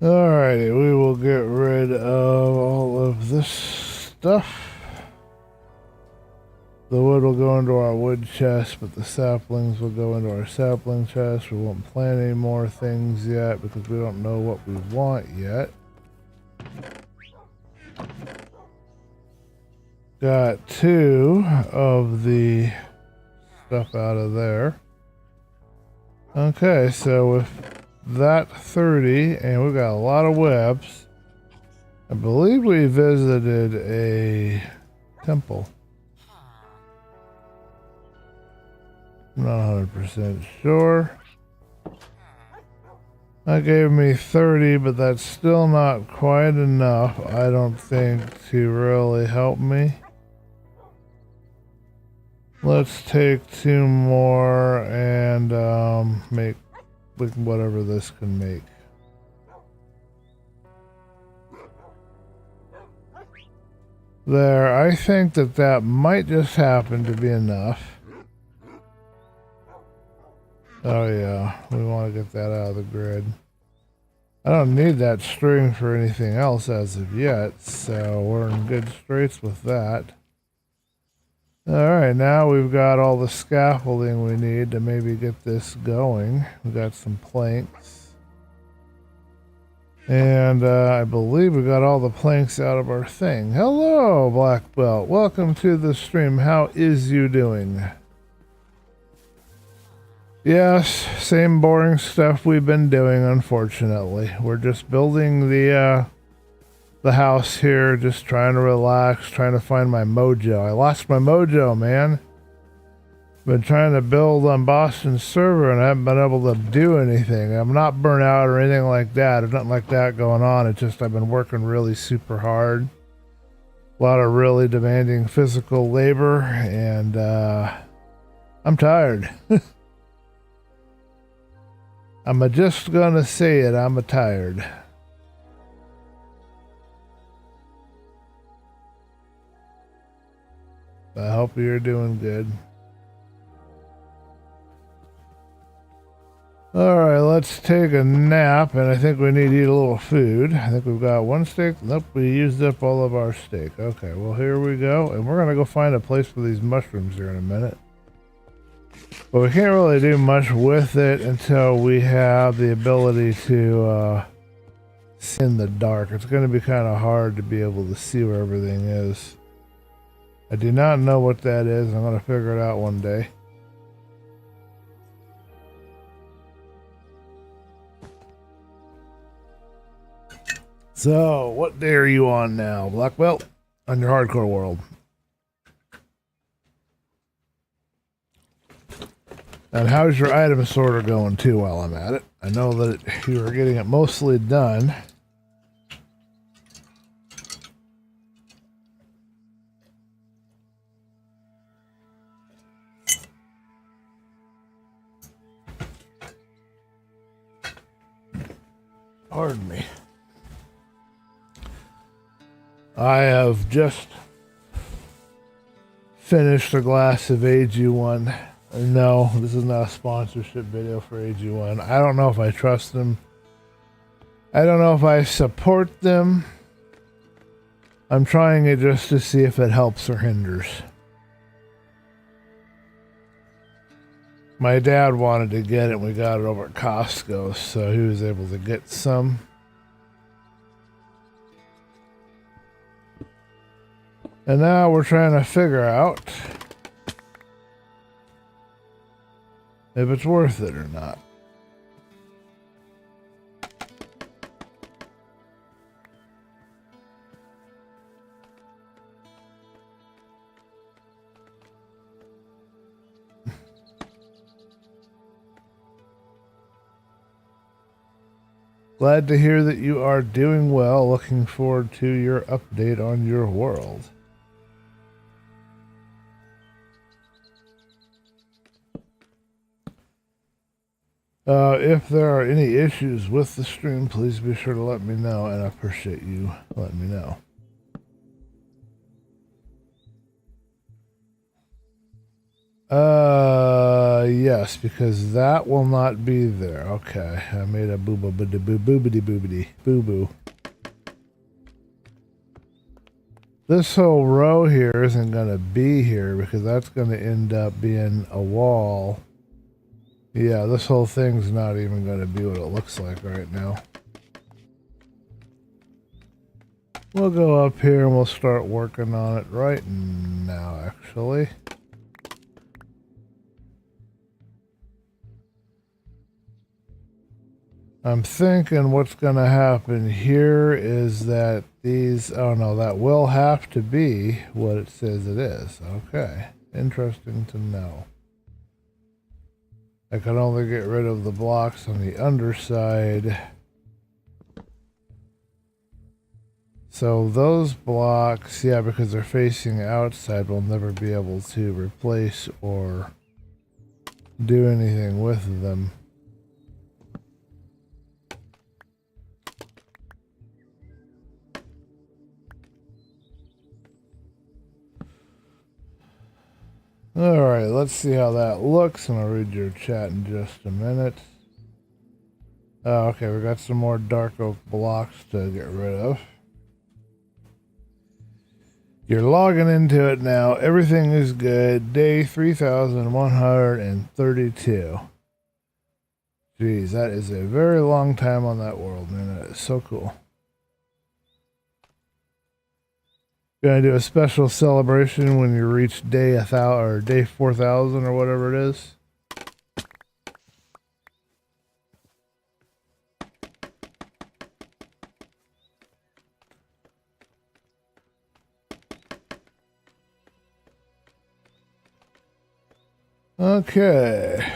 Alrighty, we will get rid of all of this stuff. The wood will go into our wood chest, but the saplings will go into our sapling chest. We won't plant any more things yet because we don't know what we want yet. Got 2 of the stuff out of there. Okay, so with that 30, and we got a lot of webs. I believe we visited a temple. I'm not 100% sure. That gave me 30, but that's still not quite enough, I don't think, to really help me. Let's take 2 more and make whatever this can make. There, I think that might just happen to be enough. Oh yeah, we want to get that out of the grid. I don't need that string for anything else as of yet, so we're in good straits with that. Alright, now we've got all the scaffolding we need to maybe get this going. We've got some planks. And I believe we got all the planks out of our thing. Hello, Black Belt. Welcome to the stream. How is you doing? Yes, same boring stuff we've been doing, unfortunately. We're just building the house here, just trying to relax, trying to find my mojo. I lost my mojo, man. Been trying to build on Boston's server and I haven't been able to do anything. I'm not burnt out or anything like that. There's nothing like that going on. It's just I've been working really super hard. A lot of really demanding physical labor and I'm tired. I'm just gonna say it, I'm tired. I hope you're doing good. Alright, let's take a nap, and I think we need to eat a little food. I think we've got 1 steak. Nope, we used up all of our steak. Okay, well here we go, and we're gonna go find a place for these mushrooms here in a minute. But we can't really do much with it until we have the ability to see in the dark. It's going to be kind of hard to be able to see where everything is. I do not know what that is. I'm going to figure it out one day. So, what day are you on now, Black Belt? On your hardcore world. And how's your item sorter going too while I'm at it? I know that you are getting it mostly done. Pardon me. I have just finished a glass of AG1. No, this is not a sponsorship video for AG1. I don't know if I trust them. I don't know if I support them. I'm trying it just to see if it helps or hinders. My dad wanted to get it. We got it over at Costco, so he was able to get some. And now we're trying to figure out if it's worth it or not. Glad to hear that you are doing well. Looking forward to your update on your world. If there are any issues with the stream, please be sure to let me know, and I appreciate you letting me know. Yes, because that will not be there. Okay, I made a boo-boo-boo-boo-boo-boo-boo. This whole row here isn't going to be here because that's going to end up being a wall. Yeah, this whole thing's not even going to be what it looks like right now. We'll go up here and we'll start working on it right now, actually. I'm thinking what's going to happen here is that these, oh no, that will have to be what it says it is. Okay, interesting to know. I can only get rid of the blocks on the underside. So those blocks, yeah, because they're facing outside, we'll never be able to replace or do anything with them. Alright, let's see how that looks, and I'll read your chat in just a minute. Oh, okay, we got some more dark oak blocks to get rid of. You're logging into it now. Everything is good. Day 3132. Jeez, that is a very long time on that world, man. That is so cool. Gonna do a special celebration when you reach day 1,000 or day 4,000 or whatever it is. Okay.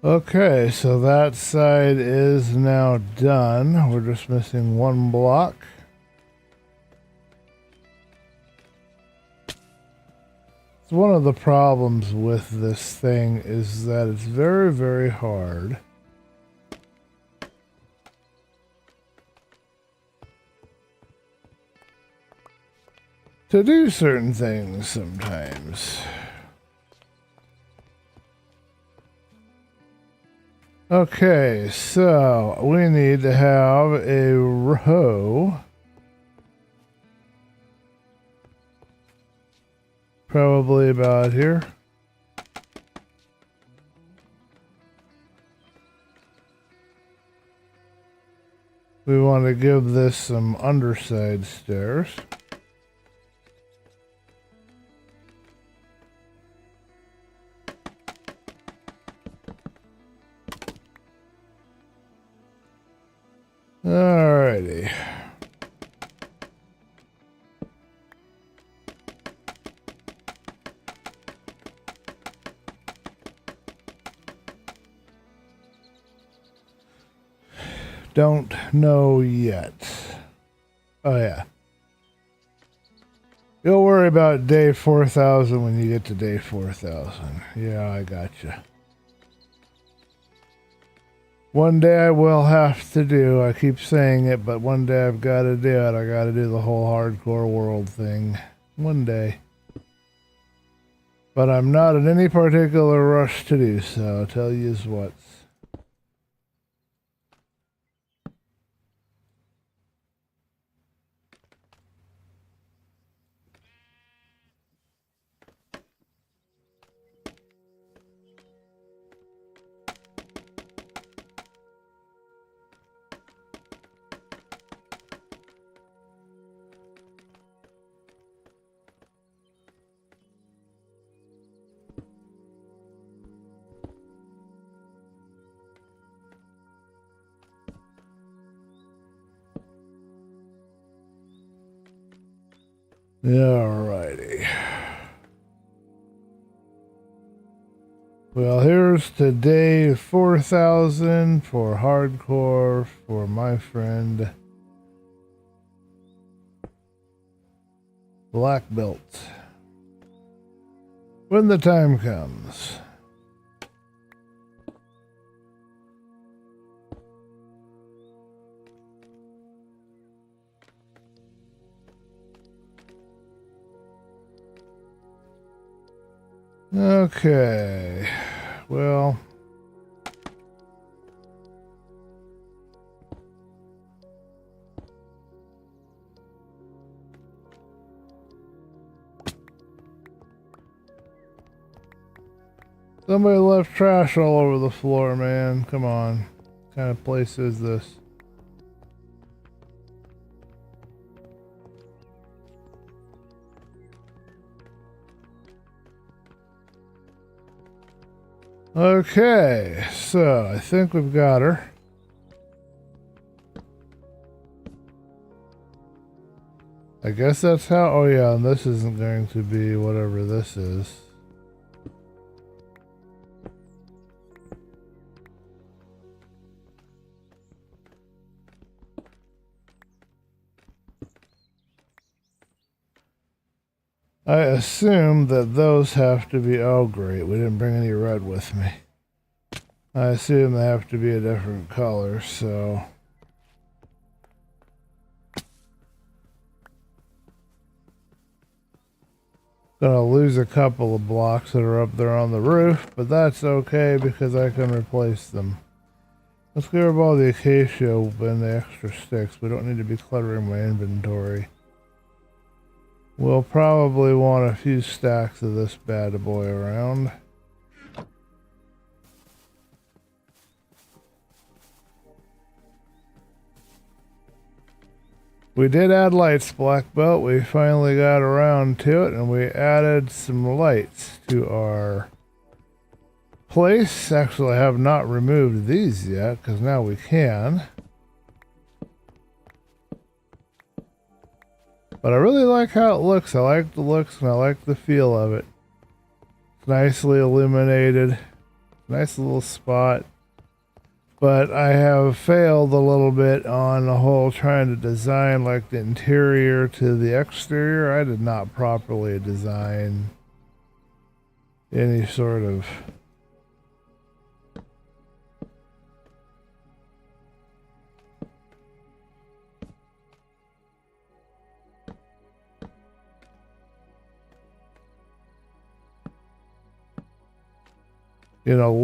Okay, so that side is now done. We're just missing one block. So one of the problems with this thing is that it's very, very hard to do certain things sometimes. Okay, so we need to have a row. Probably about here. We want to give this some underside stairs. Alrighty. Don't know yet. Oh yeah. You'll worry about day 4,000 when you get to day 4,000. Yeah, I gotcha. One day I will have to do, I keep saying it, but one day I've got to do it. I got to do the whole hardcore world thing. One day. But I'm not in any particular rush to do so, I'll tell you what. Alrighty. Well, here's to day 4,000 for hardcore for my friend Black Belt. When the time comes. Okay, well, Somebody left trash all over the floor, man. Come on. What kind of place is this? Okay, so I think we've got her. I guess that's how, oh yeah, and this isn't going to be whatever this is. I assume that those have to be, oh great, we didn't bring any red with me. I assume they have to be a different color, so. Gonna lose a couple of blocks that are up there on the roof, but that's okay because I can replace them. Let's grab all the acacia and the extra sticks. We don't need to be cluttering my inventory. We'll probably want a few stacks of this bad boy around. We did add lights, Black Belt. We finally got around to it, and we added some lights to our place. Actually, I have not removed these yet, because now we can. But I really like how it looks. I like the looks, and I like the feel of it. It's nicely illuminated. Nice little spot. But I have failed a little bit on the whole trying to design like the interior to the exterior. I did not properly design any sort of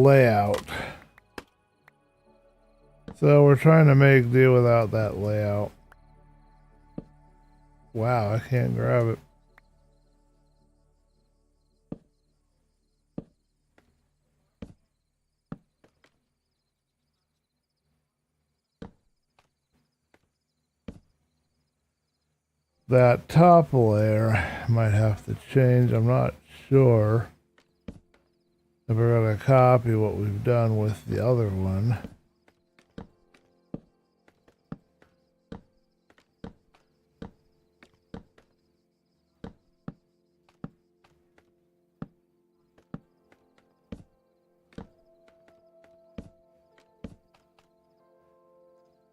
layout. So we're trying to make do without that layout. Wow, I can't grab it. That top layer might have to change. I'm not sure if we're going to copy what we've done with the other one.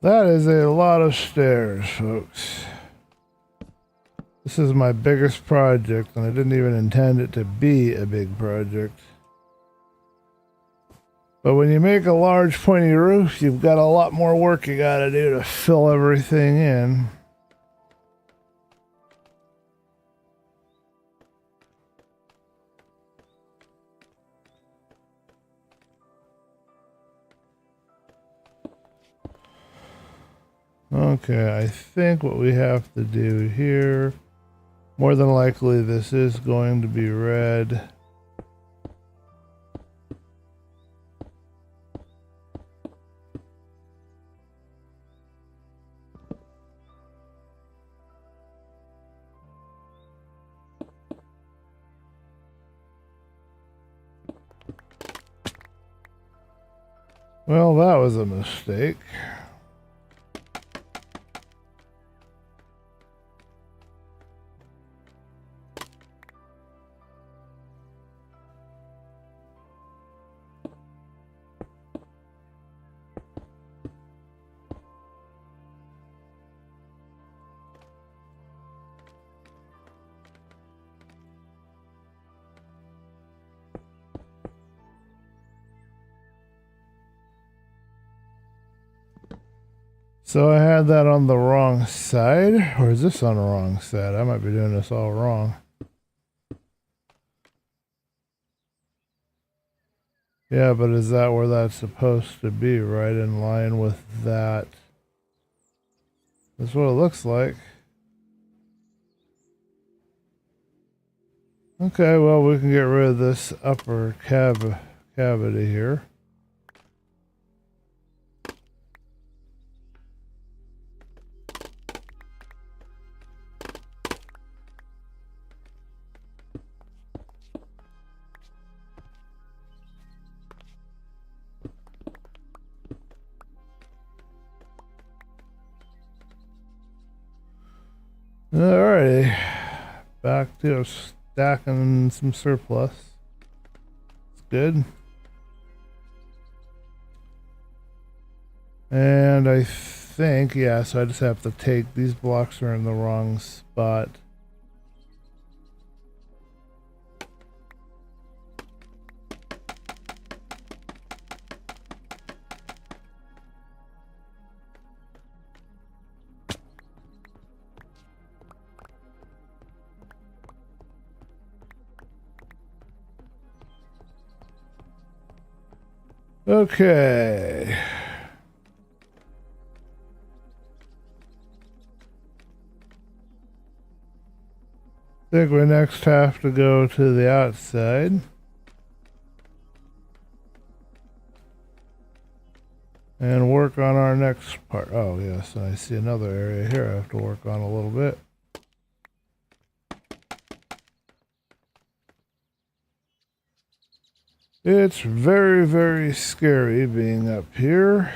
That is a lot of stairs, folks. This is my biggest project, and I didn't even intend it to be a big project. But when you make a large pointy roof, you've got a lot more work you gotta do to fill everything in. Okay, I think what we have to do here, more than likely this is going to be red. Well, that was a mistake. So I had that on the wrong side, or is this on the wrong side? I might be doing this all wrong. Yeah, but is that where that's supposed to be? Right in line with that? That's what it looks like. Okay, well, we can get rid of this upper cavity here. Alrighty, back to stacking some surplus. It's good. And I think, yeah, so I just have to take, these blocks are in the wrong spot. Okay. I think we next have to go to the outside. And work on our next part. Oh, yes, I see another area here I have to work on a little bit. It's very, very scary being up here.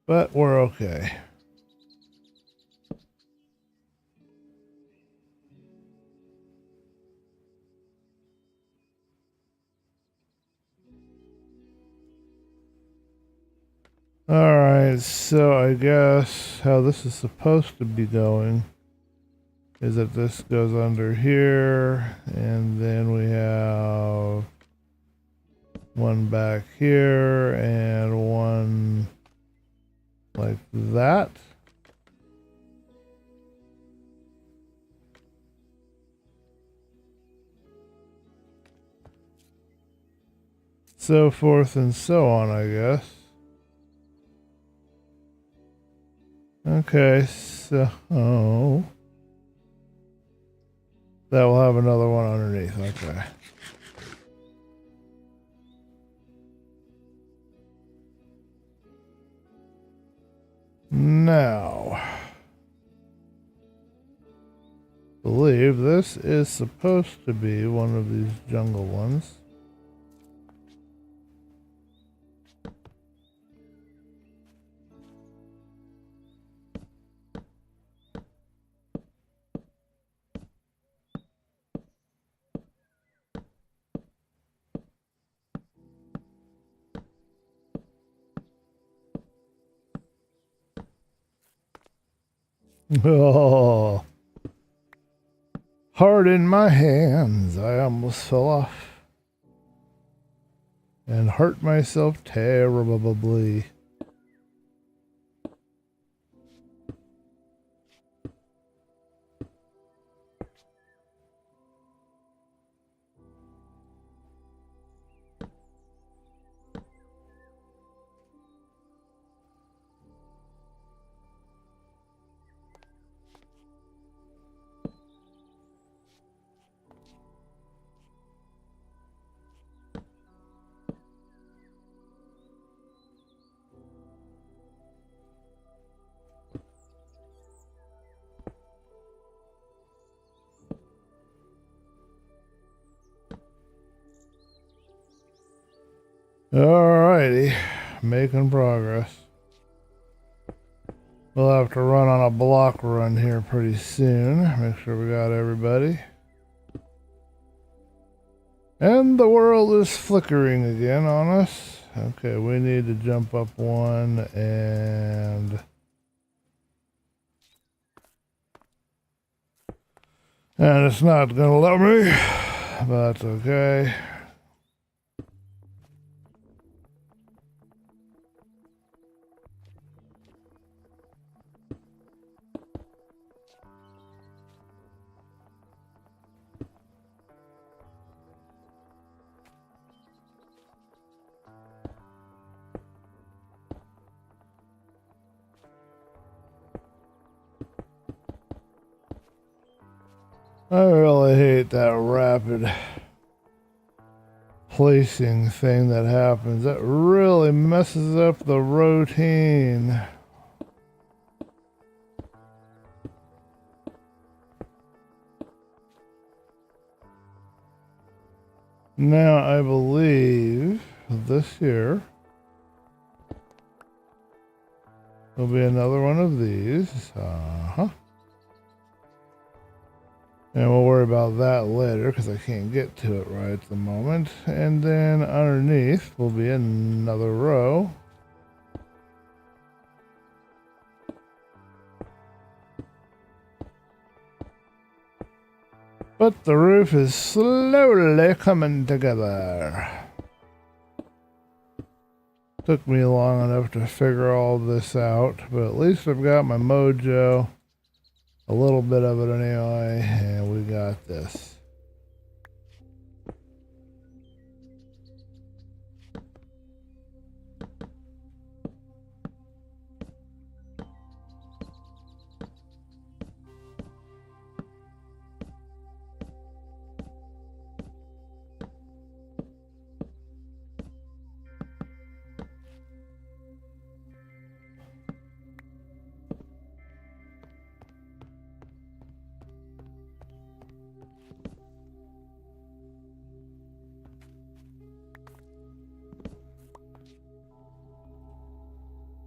But we're okay. Alright, so I guess how this is supposed to be going is that this goes under here, and then we have one back here and one like that. So forth and so on, I guess. Okay, so that will have another one underneath. Okay. Now, I believe this is supposed to be one of these jungle ones. Oh, heart in my hands. I almost fell off and hurt myself terribly. Alrighty, making progress. We'll have to run on a block run here pretty soon. Make sure we got everybody. And the world is flickering again on us. Okay, we need to jump up one and it's not gonna let me, but that's okay. I really hate that rapid placing thing that happens. That really messes up the routine. Now I believe this here will be another one of these. And we'll worry about that later because I can't get to it right at the moment. And then underneath will be another row. But the roof is slowly coming together. Took me long enough to figure all this out, but at least I've got my mojo. A little bit of it anyway, and we got this.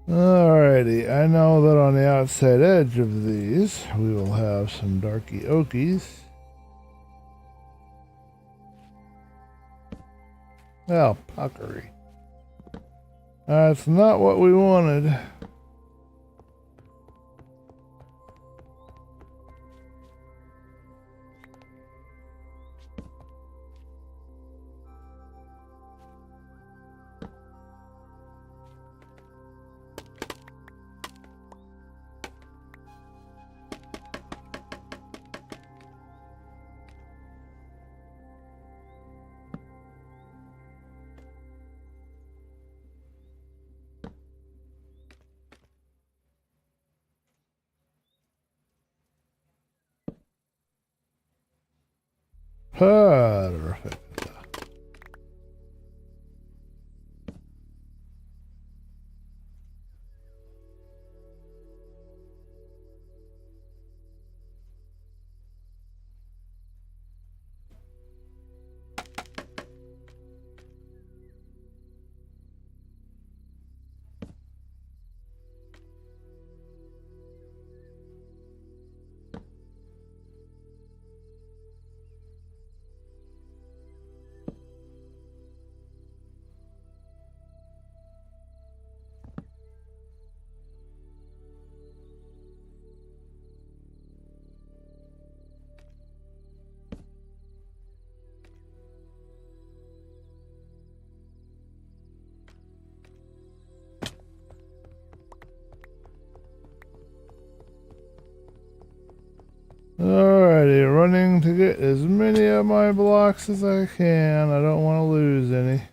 Alrighty, I know that on the outside edge of these, we will have some darky oakies. Oh, puckery. That's not what we wanted. Perfect. Alrighty, running to get as many of my blocks as I can. I don't want to lose any.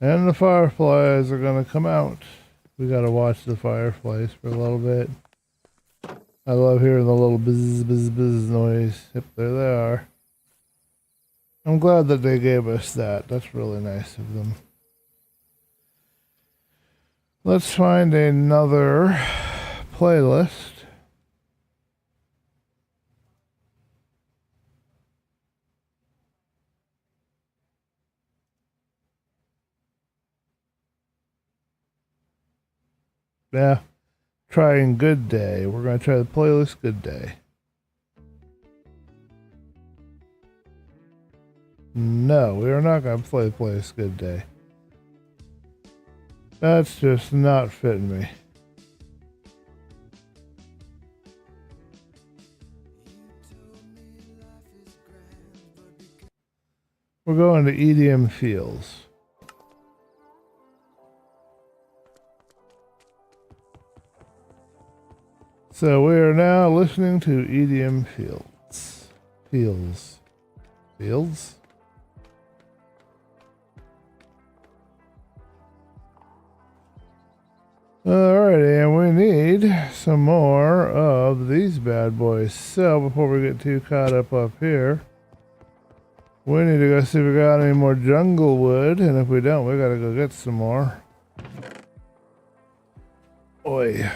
And the fireflies are going to come out. We got to watch the fireflies for a little bit. I love hearing the little buzz, buzz, buzz noise. Yep, there they are. I'm glad that they gave us that. That's really nice of them. Let's find another playlist. Yeah. Trying Good Day. We're going to try the playlist Good Day. No, we are not going to play the playlist Good Day. That's just not fitting me. We're going to EDM Fields. So we are now listening to EDM Fields. Fields. Fields? Alrighty, and we need some more of these bad boys. So before we get too caught up here, we need to go see if we got any more jungle wood, and if we don't, we gotta go get some more. Oi.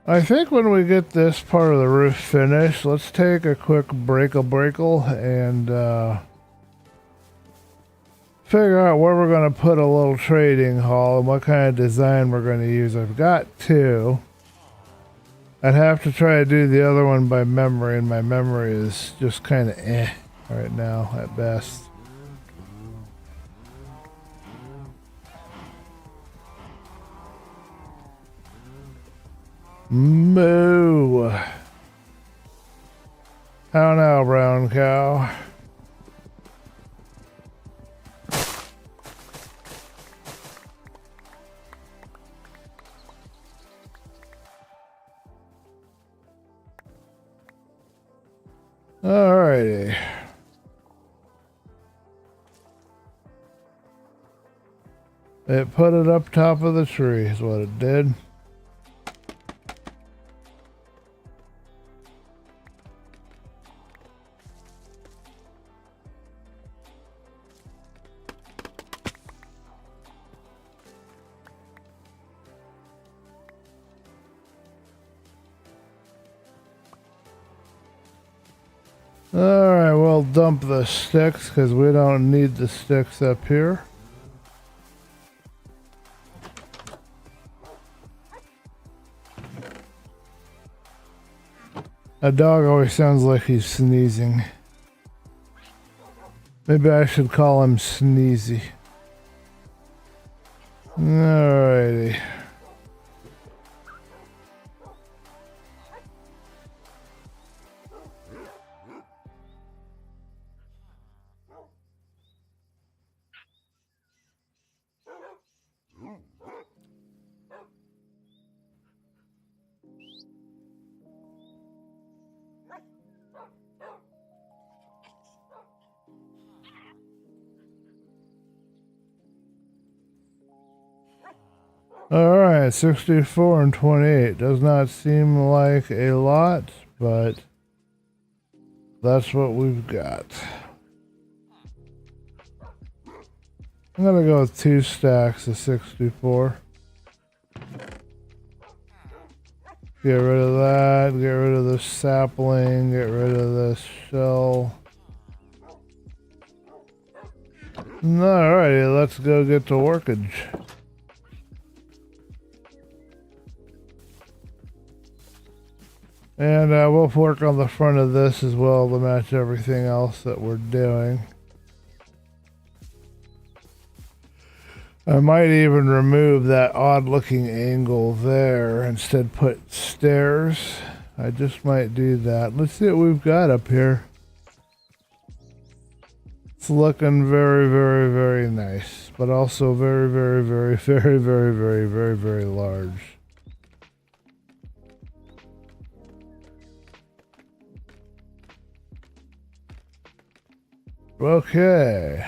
I think when we get this part of the roof finished, let's take a quick breakle and figure out where we're going to put a little trading hall and what kind of design we're going to use. I've got two. I'd have to try to do the other one by memory, and my memory is just kind of right now at best. Moo. How now, brown cow? Alrighty. It put it up top of the tree is what it did. Alright, we'll dump the sticks because we don't need the sticks up here. A dog always sounds like he's sneezing. Maybe I should call him Sneezy. Alrighty. Alright, 64 and 28. Does not seem like a lot, but that's what we've got. I'm gonna go with 2 stacks of 64. Get rid of that, get rid of the sapling, get rid of this shell. Alrighty, let's go get to workage. And we'll work on the front of this as well to match everything else that we're doing. I might even remove that odd looking angle there, instead put stairs. I just might do that. Let's see what we've got up here. It's looking very, very, very nice, but also very, very, very, very, very, very, very, very large. Okay.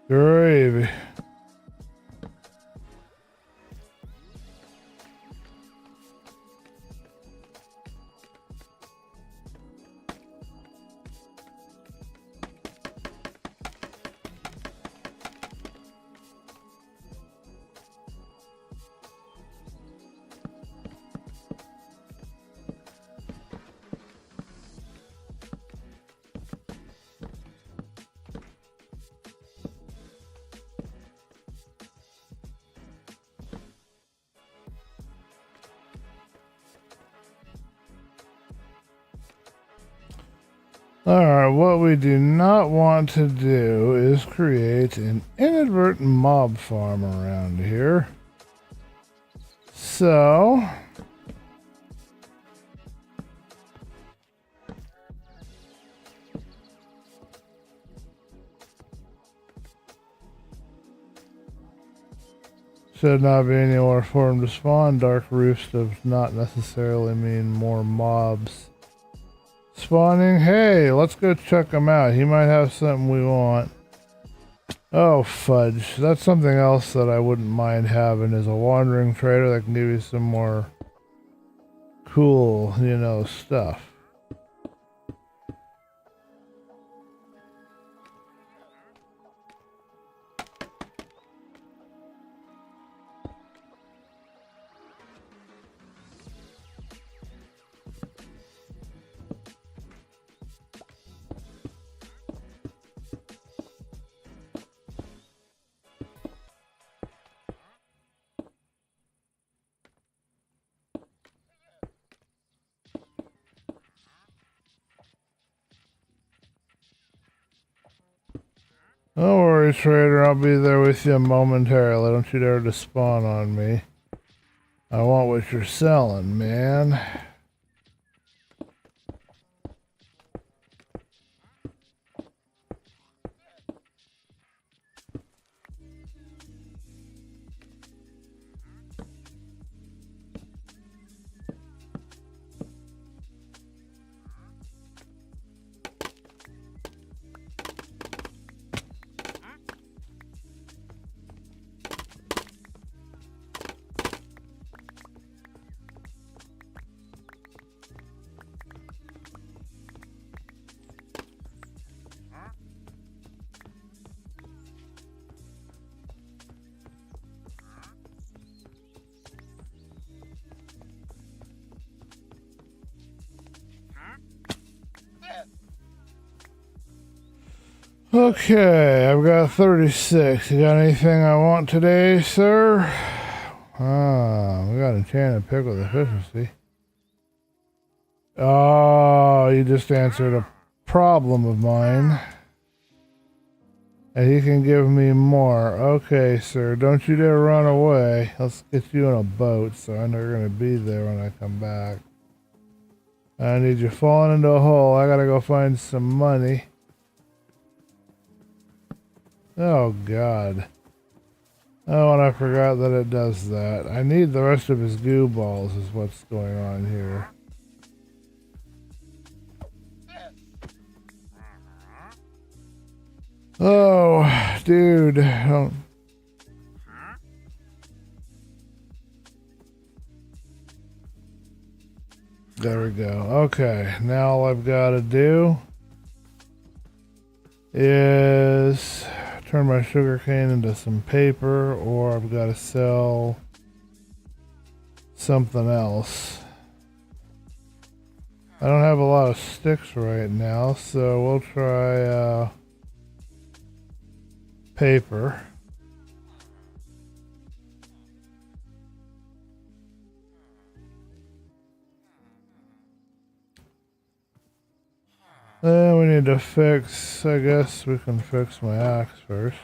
Gravy. Alright, what we do not want to do is create an inadvertent mob farm around here. So, should not be anywhere for them to spawn. Dark roofs does not necessarily mean more mobs spawning. Hey, let's go check him out. He might have something we want. Oh, fudge. That's something else that I wouldn't mind having, is a wandering trader that can give you some more cool, you know, stuff. Don't worry, trader. I'll be there with you momentarily. Don't you dare to spawn on me. I want what you're selling, man. Okay, I've got 36. You got anything I want today, sir? Ah, we got enchanted pick with efficiency. Oh, you just answered a problem of mine. And you can give me more. Okay, sir, don't you dare run away. Let's get you in a boat, so I know you're going to be there when I come back. I need you falling into a hole. I gotta go find some money. Oh, God. Oh, and I forgot that it does that. I need the rest of his goo balls is what's going on here. Oh, dude. Don't. There we go. Okay, now all I've got to do is turn my sugarcane into some paper, or I've got to sell something else. I don't have a lot of sticks right now, so we'll try paper. Then we need to fix, I guess we can fix my axe first.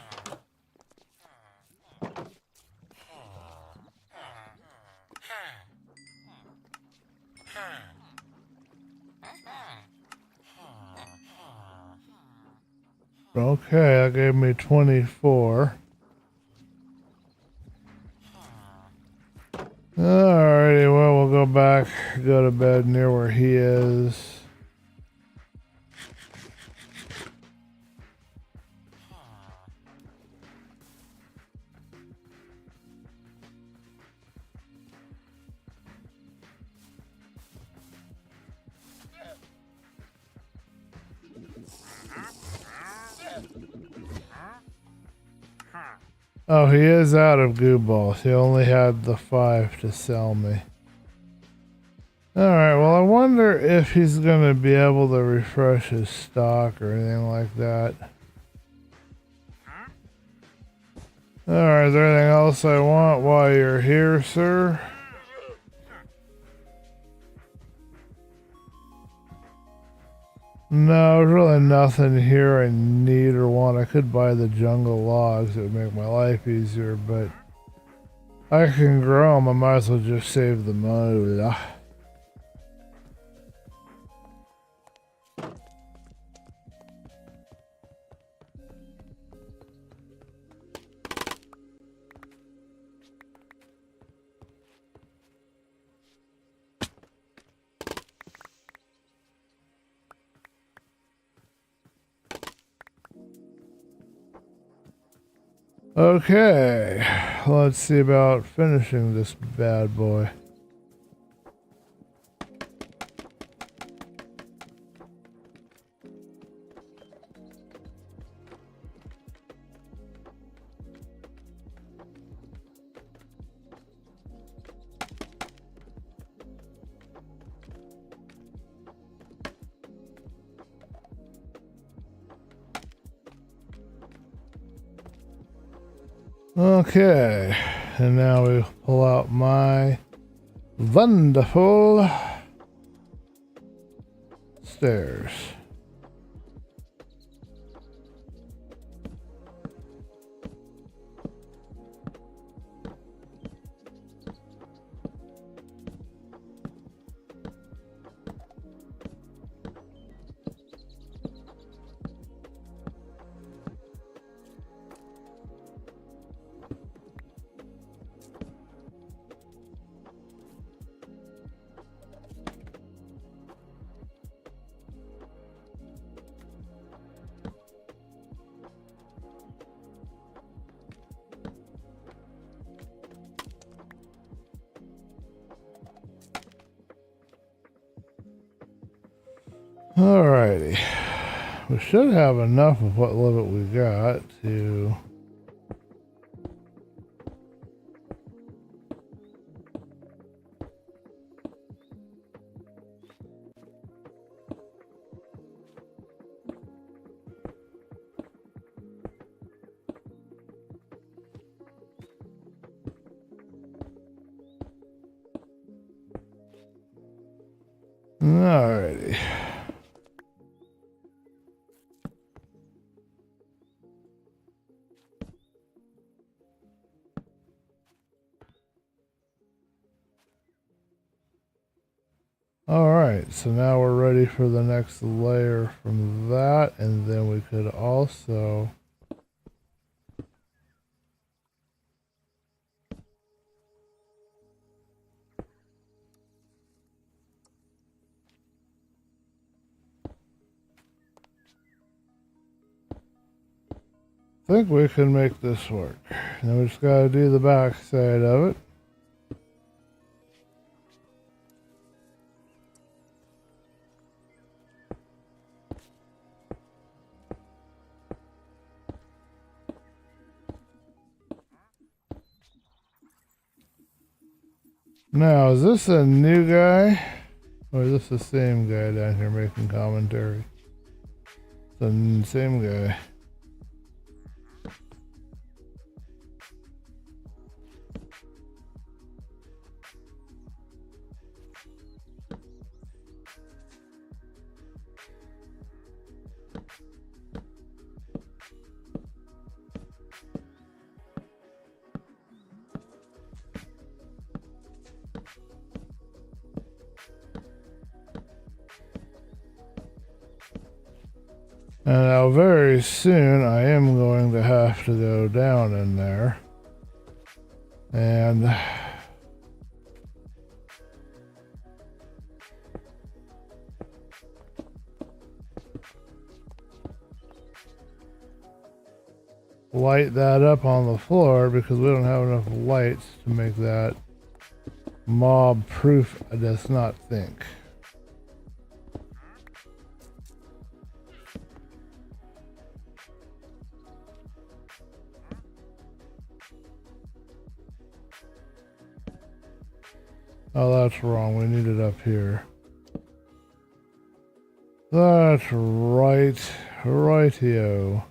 Okay, that gave me 24. Alrighty, well, we'll go back, go to bed near where he is. Oh, he is out of goo balls. He only had the 5 to sell me. Alright, well I wonder if he's gonna be able to refresh his stock or anything like that. Alright, is there anything else I want while you're here, sir? No, there's really nothing here I need or want. I could buy the jungle logs. It would make my life easier, but I can grow them. I might as well just save the money. Okay, let's see about finishing this bad boy. Okay, and now we pull out my wonderful stairs. Alrighty, we should have enough of what little we got to alrighty. Alright, so now we're ready for the next layer from that, and then we could also think we can make this work. Now we just gotta do the back side of it. Now, is this a new guy? Or is this the same guy down here making commentary? It's the same guy. And now very soon I am going to have to go down in there and light that up on the floor because we don't have enough lights to make that mob proof, I does not think. Oh, that's wrong. We need it up here. That's right. Rightio.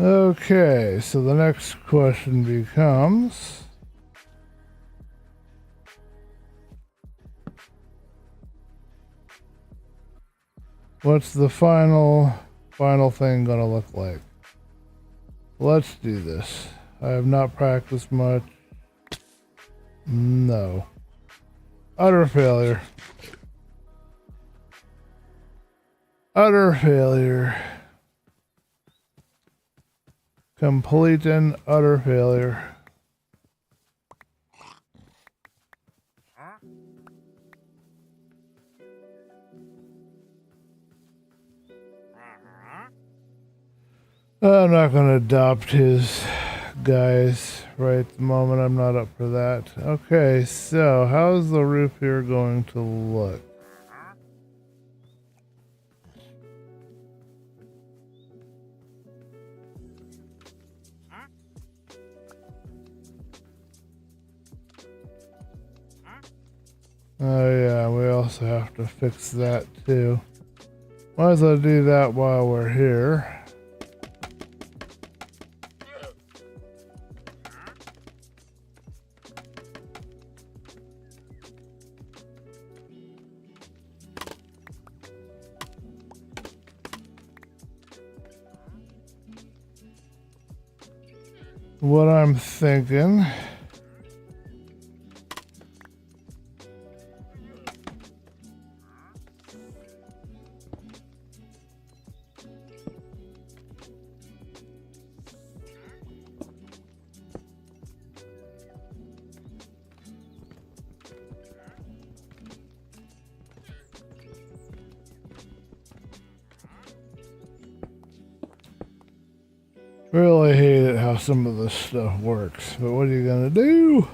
Okay, so the next question becomes, what's the final thing gonna look like? Let's do this. I have not practiced much. No. Utter failure. Utter failure. Complete and utter failure. I'm not going to adopt his guys right at the moment. I'm not up for that. Okay, so how's the roof here going to look? Oh yeah, we also have to fix that too. Might as well do that while we're here. What I'm thinking, really hate it how some of this stuff works, but what are you gonna do?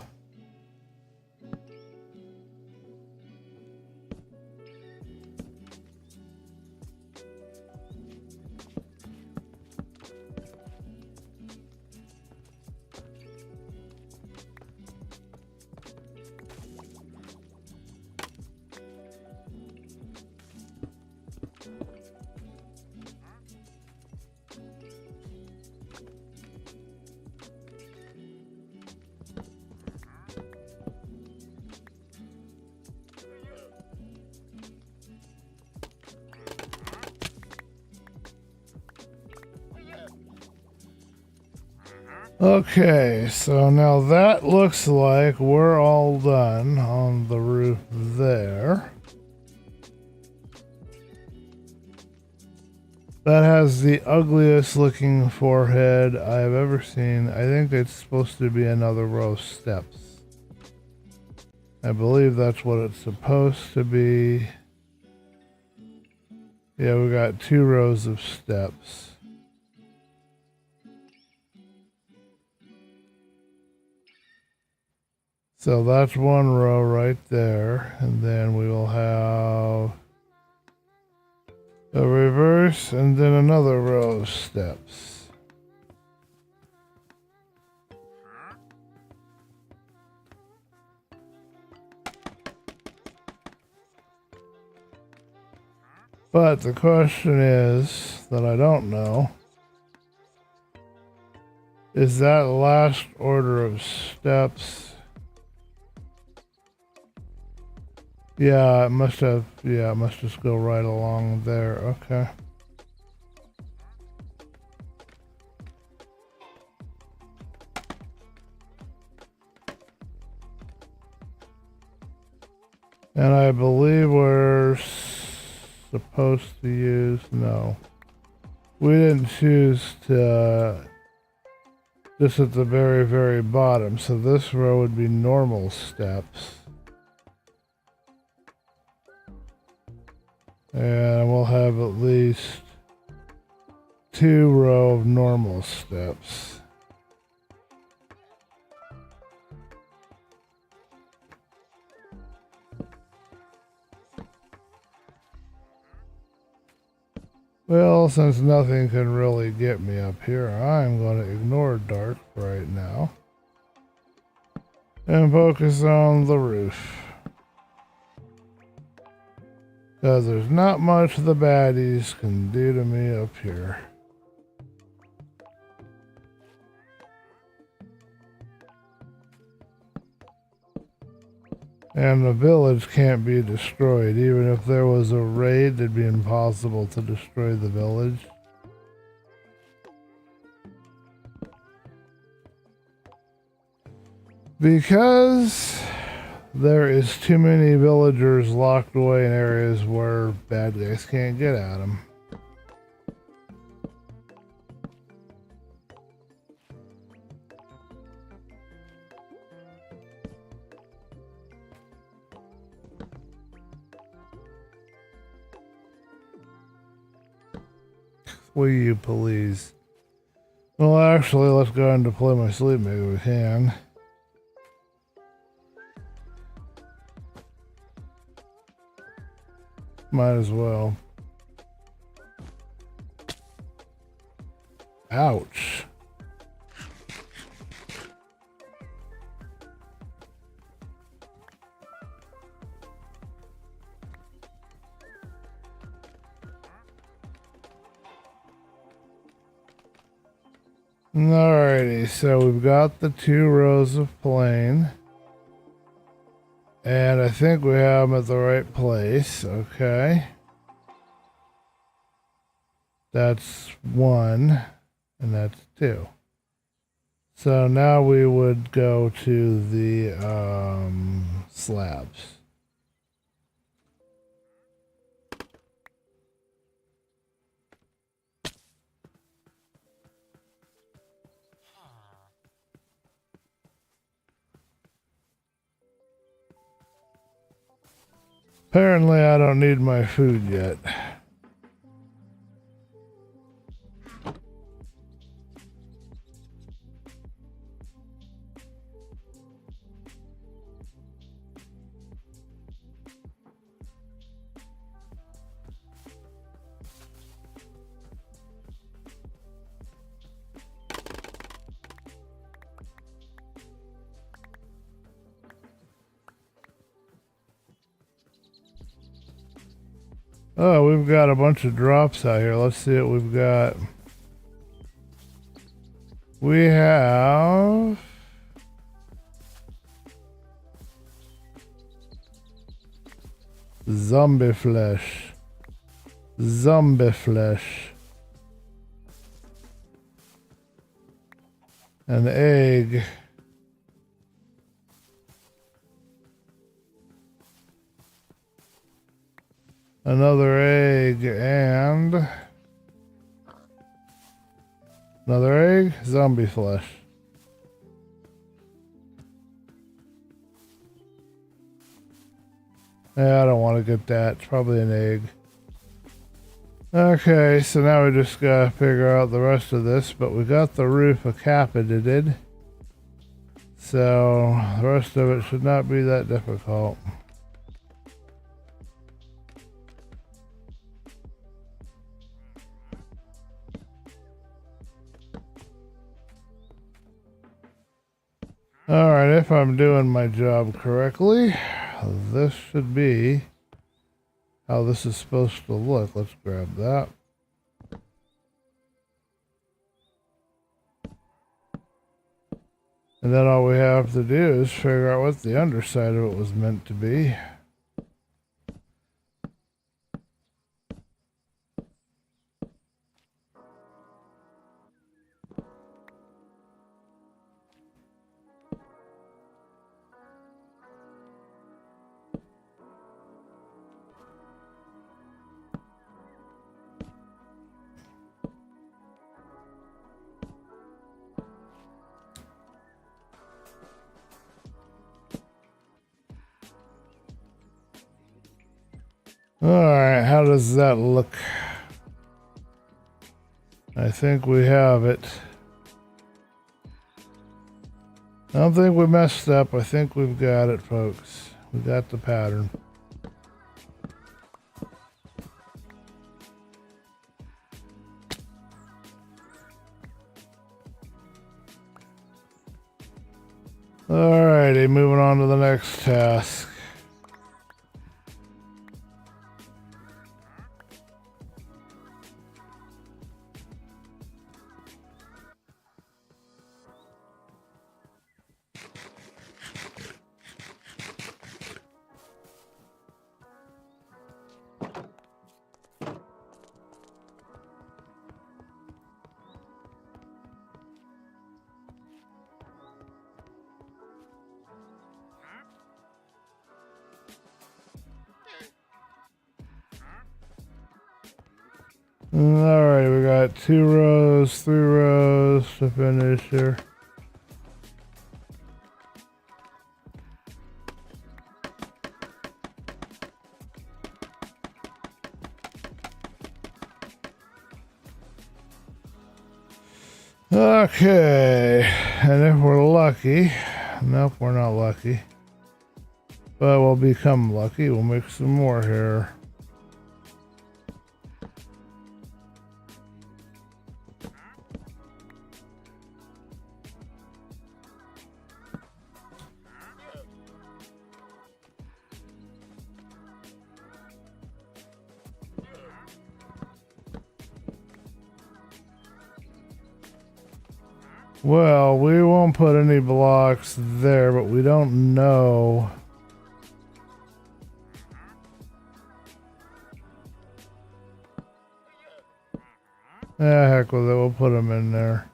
Okay, so now that looks like we're all done on the roof there. That has the ugliest looking forehead I've ever seen. I think it's supposed to be another row of steps. I believe that's what it's supposed to be. Yeah, we got 2 rows of steps. So that's 1 row right there, and then we will have a reverse and then another row of steps. But the question is, that I don't know, is that last order of steps Yeah, it must have, yeah, it must just go right along there. Okay. And I believe we're supposed to use, no. We didn't choose to, just at the very, very bottom. So this row would be normal steps. And we'll have at least 2 rows of normal steps. Well, since nothing can really get me up here, I'm going to ignore dark right now and focus on the roof. Because there's not much the baddies can do to me up here. And the village can't be destroyed. Even if there was a raid, it'd be impossible to destroy the village. Because there is too many villagers locked away in areas where bad guys can't get at them. Will you please? Well, actually, let's go ahead and deploy my sleep. Maybe we can. Might as well. Ouch. Alrighty, so we've got the 2 rows of plane. And I think we have them at the right place. Okay. That's 1, and that's 2. So now we would go to the slabs. Apparently I don't need my food yet. Oh, we've got a bunch of drops out here. Let's see what we've got. We have zombie flesh. Zombie flesh. An egg. Another egg and another egg, zombie flesh. Yeah, I don't want to get that. It's probably an egg. Okay, so now we just gotta figure out the rest of this, but we got the roof accapitated. So the rest of it should not be that difficult. Alright, if I'm doing my job correctly, this should be how this is supposed to look. Let's grab that. And then all we have to do is figure out what the underside of it was meant to be. Alright, how does that look? I think we have it. I don't think we messed up. I think we've got it, folks. We got the pattern. Alrighty, moving on to the next task. Alright, we got 2 rows, 3 rows to finish here. Okay, and if we're lucky, nope, we're not lucky, but we'll become lucky. We'll make some more here. Well, we won't put any blocks there, but we don't know. Yeah, heck with it, we'll put them in there.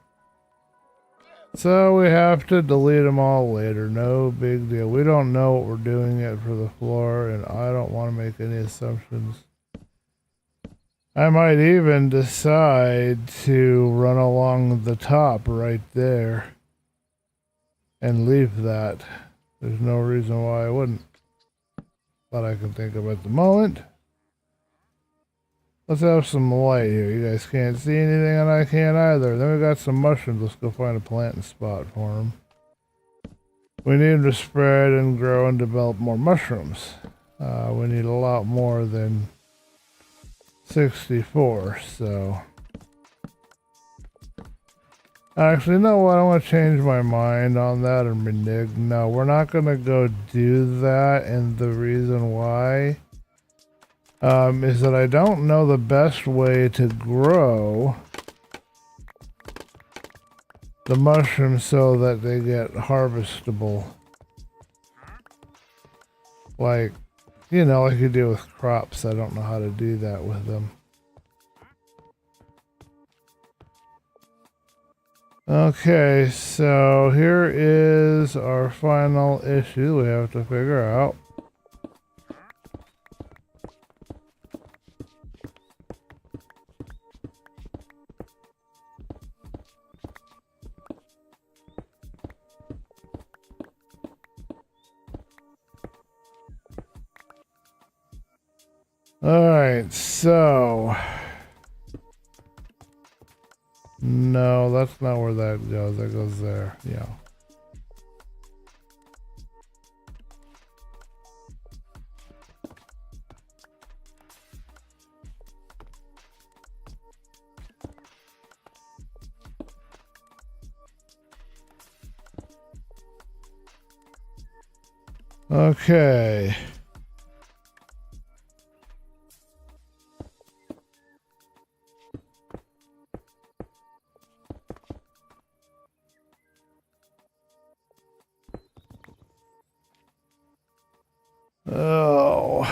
So we have to delete them all later, no big deal. We don't know what we're doing yet for the floor, and I don't want to make any assumptions. I might even decide to run along the top right there and leave that. There's no reason why I wouldn't. But I can think of at the moment. Let's have some light here. You guys can't see anything and I can't either. Then we got some mushrooms. Let's go find a planting spot for them. We need them to spread and grow and develop more mushrooms. We need a lot more than 64, so actually, you know what? I want to change my mind on that and renege. No, we're not going to go do that, and the reason why is that I don't know the best way to grow the mushrooms so that they get harvestable, like, you know, like you do with crops. I don't know how to do that with them. Okay, so here is our final issue we have to figure out. Alright, so no, that's not where that goes. That goes there. Yeah. Okay. Oh.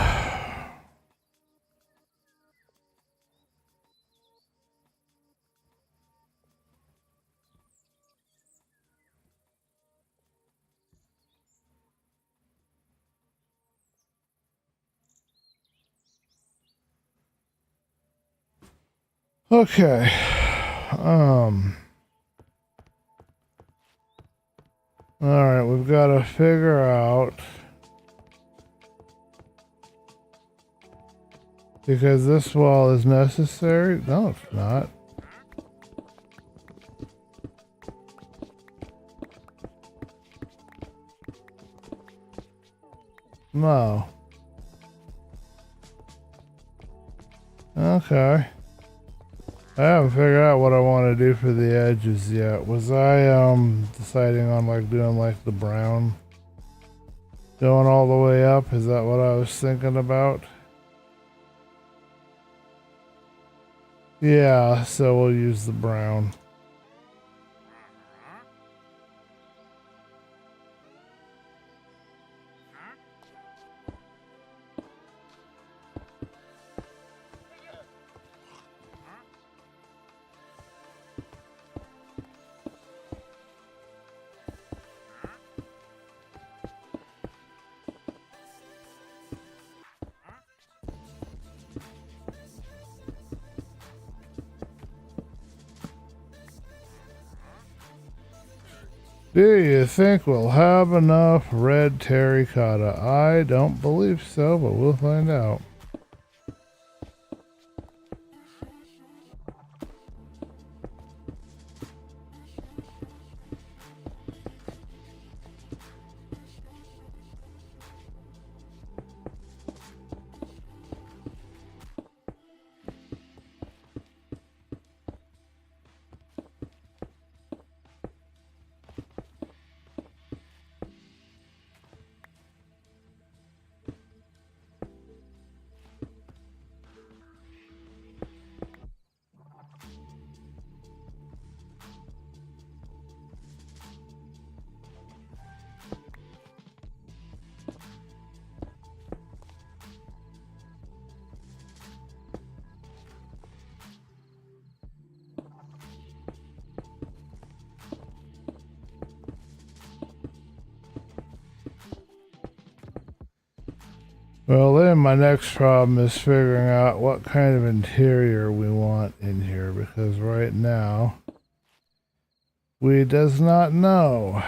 Okay. All right, we've got to figure out Because this wall is necessary? No, it's not. No. Okay. I haven't figured out what I want to do for the edges yet. Was I deciding on like doing like the brown going all the way up? Is that what I was thinking about? Yeah, so we'll use the brown. Do you think we'll have enough red terracotta? I don't believe so, but we'll find out. Well, then my next problem is figuring out what kind of interior we want in here, because right now we does not know.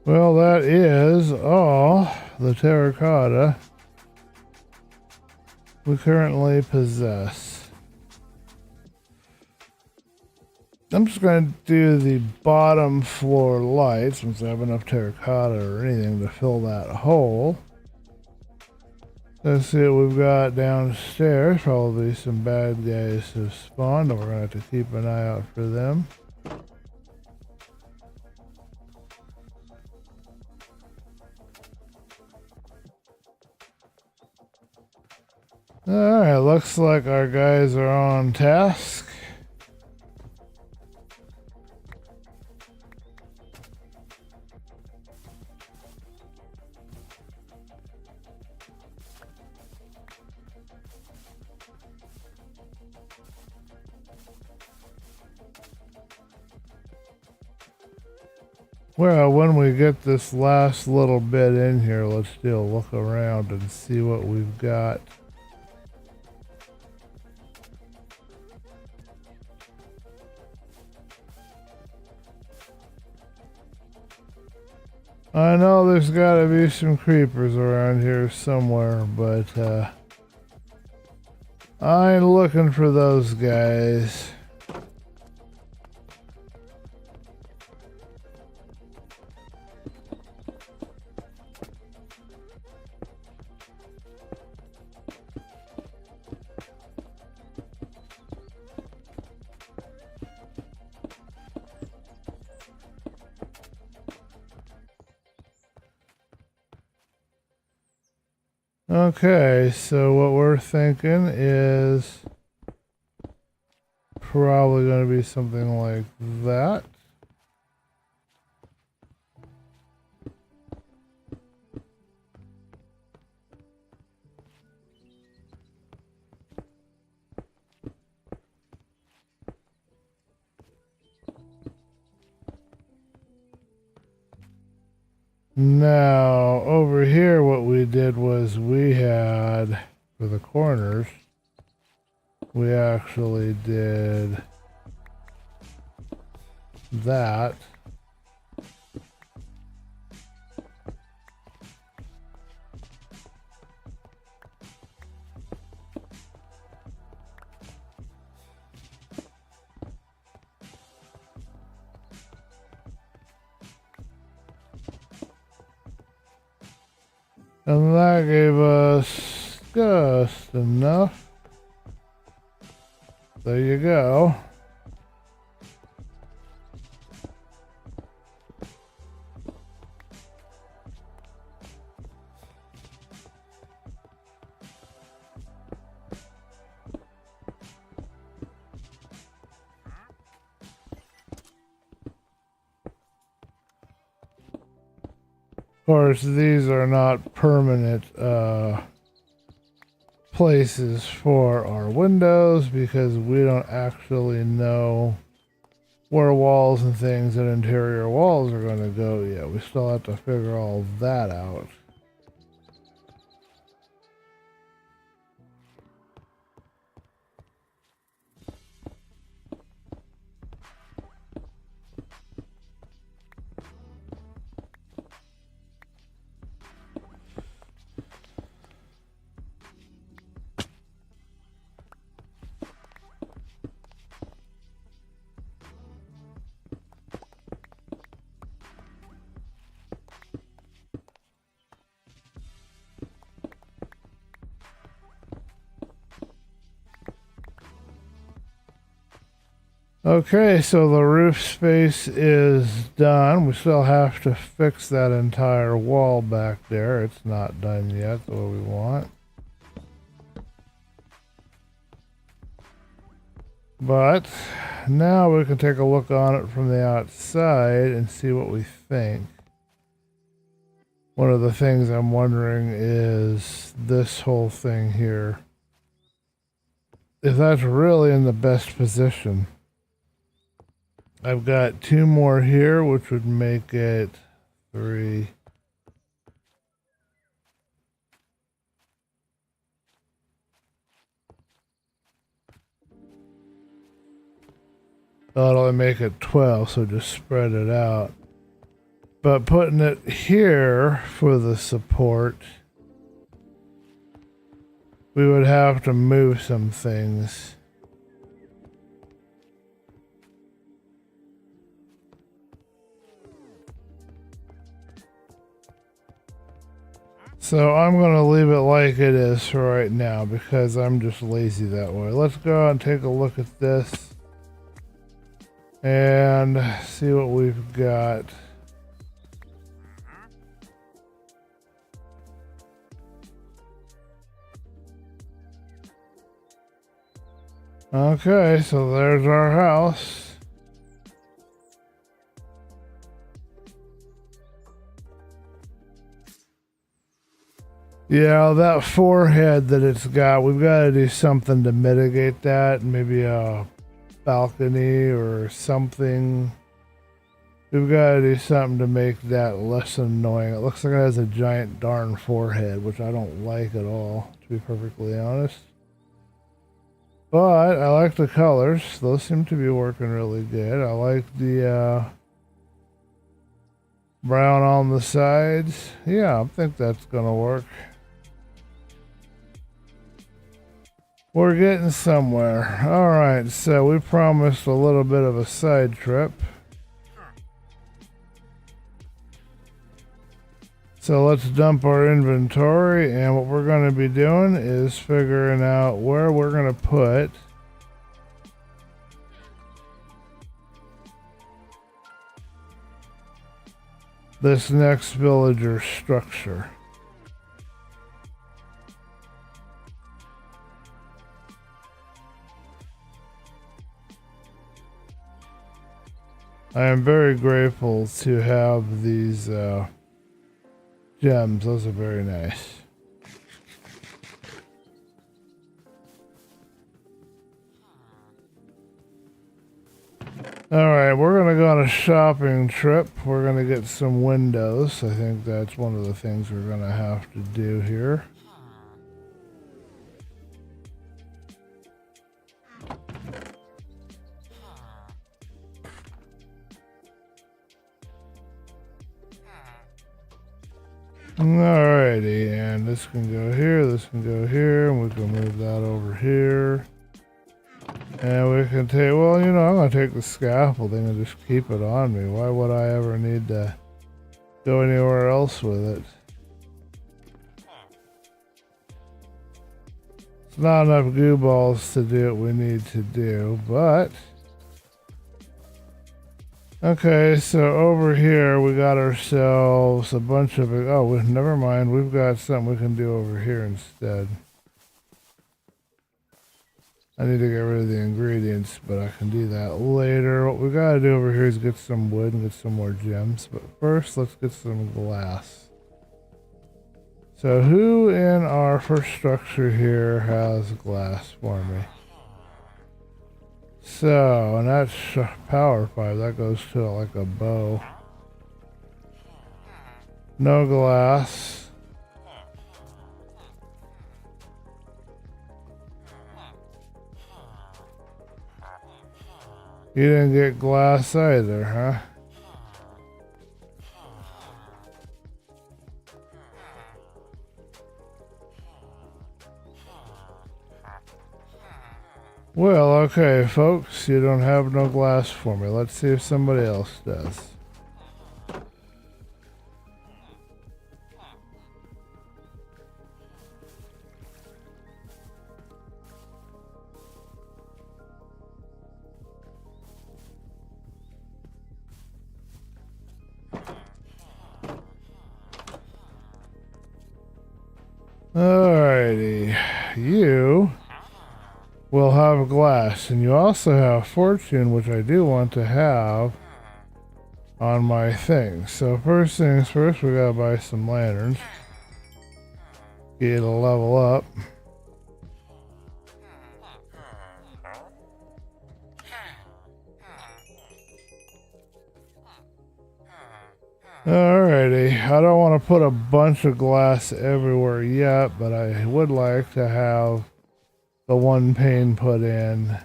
Well, that is all the terracotta we currently possess. I'm just going to do the bottom floor light since I have enough terracotta or anything to fill that hole. Let's see what we've got downstairs. Probably some bad guys have spawned, and we're going to have to keep an eye out for them. Alright, looks like our guys are on task. Well, when we get this last little bit in here, let's do a look around and see what we've got. I know there's got to be some creepers around here somewhere, but I ain't looking for those guys. Okay, so what we're thinking is probably going to be something like that. Now, over here, what we did was we had, for the corners, we actually did that. And that gave us just enough. There you go. Of course, these are not permanent places for our windows because we don't actually know where walls and things and interior walls are going to go yet. We still have to figure all that out. Okay, so the roof space is done. We still have to fix that entire wall back there. It's not done yet the way we want. But now we can take a look on it from the outside and see what we think. One of the things I'm wondering is this whole thing here. If that's really in the best position. I've got 2 more here, which would make it 3. That'll only make it 12, so just spread it out. But putting it here for the support, we would have to move some things. So I'm going to leave it like it is for right now because I'm just lazy that way. Let's go out and take a look at this and see what we've got. Okay, so there's our house. Yeah, that forehead that it's got, we've got to do something to mitigate that. Maybe a balcony or something. We've got to do something to make that less annoying. It looks like it has a giant darn forehead, which I don't like at all, to be perfectly honest. But I like the colors. Those seem to be working really good. I like the brown on the sides. Yeah, I think that's going to work. We're getting somewhere. All right, so we promised a little bit of a side trip. So let's dump our inventory, and what we're going to be doing is figuring out where we're going to put this next villager structure. I am very grateful to have these gems. Those are very nice. Alright, we're gonna go on a shopping trip. We're gonna get some windows. I think that's one of the things we're gonna have to do here. Alrighty, and this can go here, this can go here, and we can move that over here. And we can take, well, you know, I'm going to take the scaffolding and just keep it on me. Why would I ever need to go anywhere else with it? It's not enough goo balls to do what we need to do, but... Okay, so over here we got ourselves a bunch of, oh, never mind. We've got something we can do over here instead. I need to get rid of the ingredients, but I can do that later. What we gotta do over here is get some wood and get some more gems. But first, let's get some glass. So who in our first structure here has glass for me? So, and that's power pipe. That goes to like a bow. No glass. You didn't get glass either, huh? Well, okay, folks, you don't have no glass for me. Let's see if somebody else does. Alrighty, you will have glass, and you also have fortune, which I do want to have on my thing. So first things first, we gotta buy some lanterns. Get a level up. Alrighty, I don't want to put a bunch of glass everywhere yet, but I would like to have the one pane put in.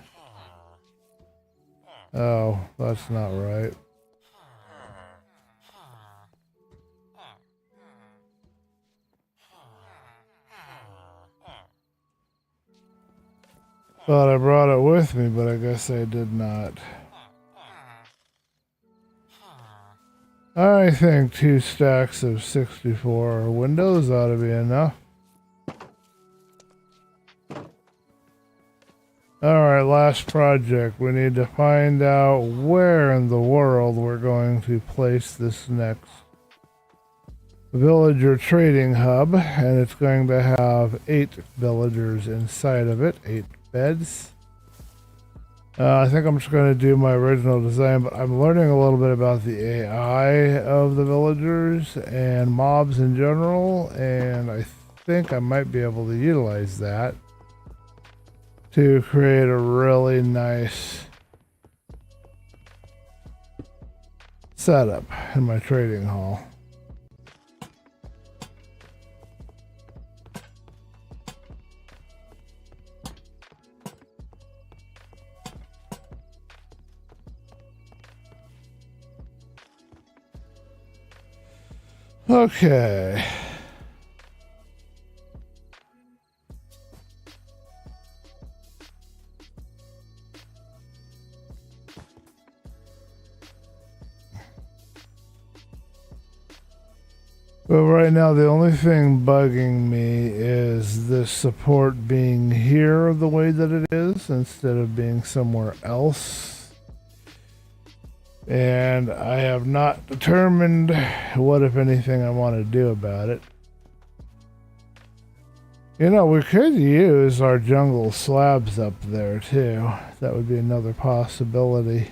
Oh, that's not right. Thought I brought it with me, but I guess I did not. I think 2 stacks of 64 windows ought to be enough. Alright, last project. We need to find out where in the world we're going to place this next villager trading hub. And it's going to have 8 villagers inside of it, 8 beds. I think I'm just going to do my original design, but I'm learning a little bit about the AI of the villagers and mobs in general, and I think I might be able to utilize that to create a really nice setup in my trading hall. Okay. But right now the only thing bugging me is the support being here the way that it is instead of being somewhere else. And I have not determined what, if anything, I want to do about it. You know, we could use our jungle slabs up there too. That would be another possibility.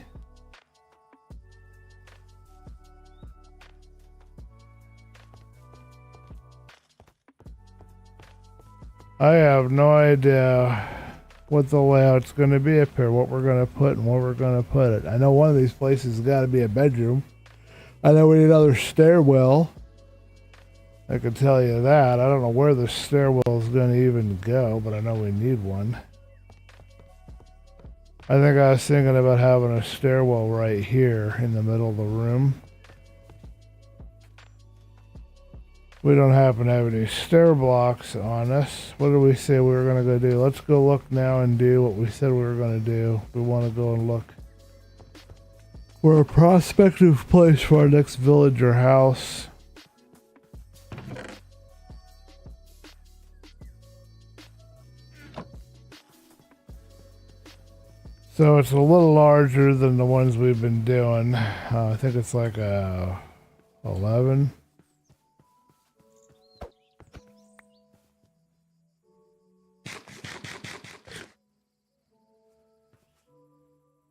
I have no idea what the layout's going to be up here, what we're going to put and where we're going to put it. I know one of these places has got to be a bedroom. I know we need another stairwell. I can tell you that. I don't know where the stairwell is going to even go, but I know we need one. I think I was thinking about having a stairwell right here in the middle of the room. We don't happen to have any stair blocks on us. What did we say we were going to go do? Let's go look now and do what we said we were going to do. We want to go and look for a prospective place for our next village or house. So it's a little larger than the ones we've been doing. I think it's like a 11.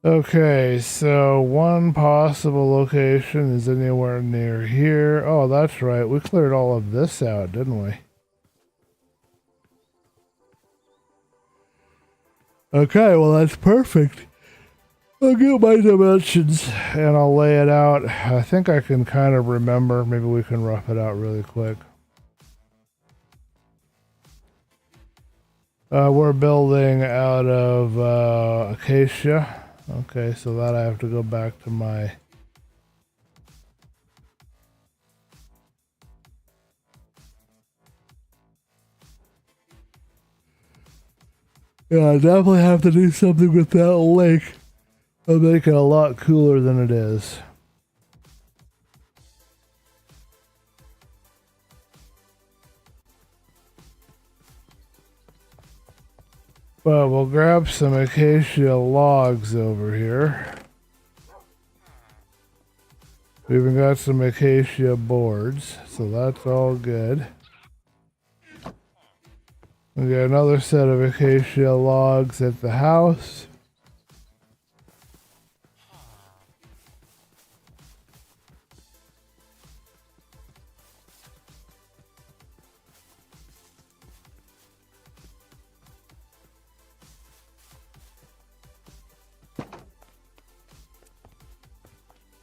Okay, so one possible location is anywhere near here. Oh, that's right. We cleared all of this out, didn't we? Okay, well that's perfect. I'll get my dimensions and I'll lay it out. I think I can kind of remember. Maybe we can rough it out really quick. We're building out of acacia. Okay, so that I have to go back to my... Yeah, I definitely have to do something with that lake. I'll make it a lot cooler than it is. But we'll grab some acacia logs over here. We even got some acacia boards, so that's all good. We got another set of acacia logs at the house.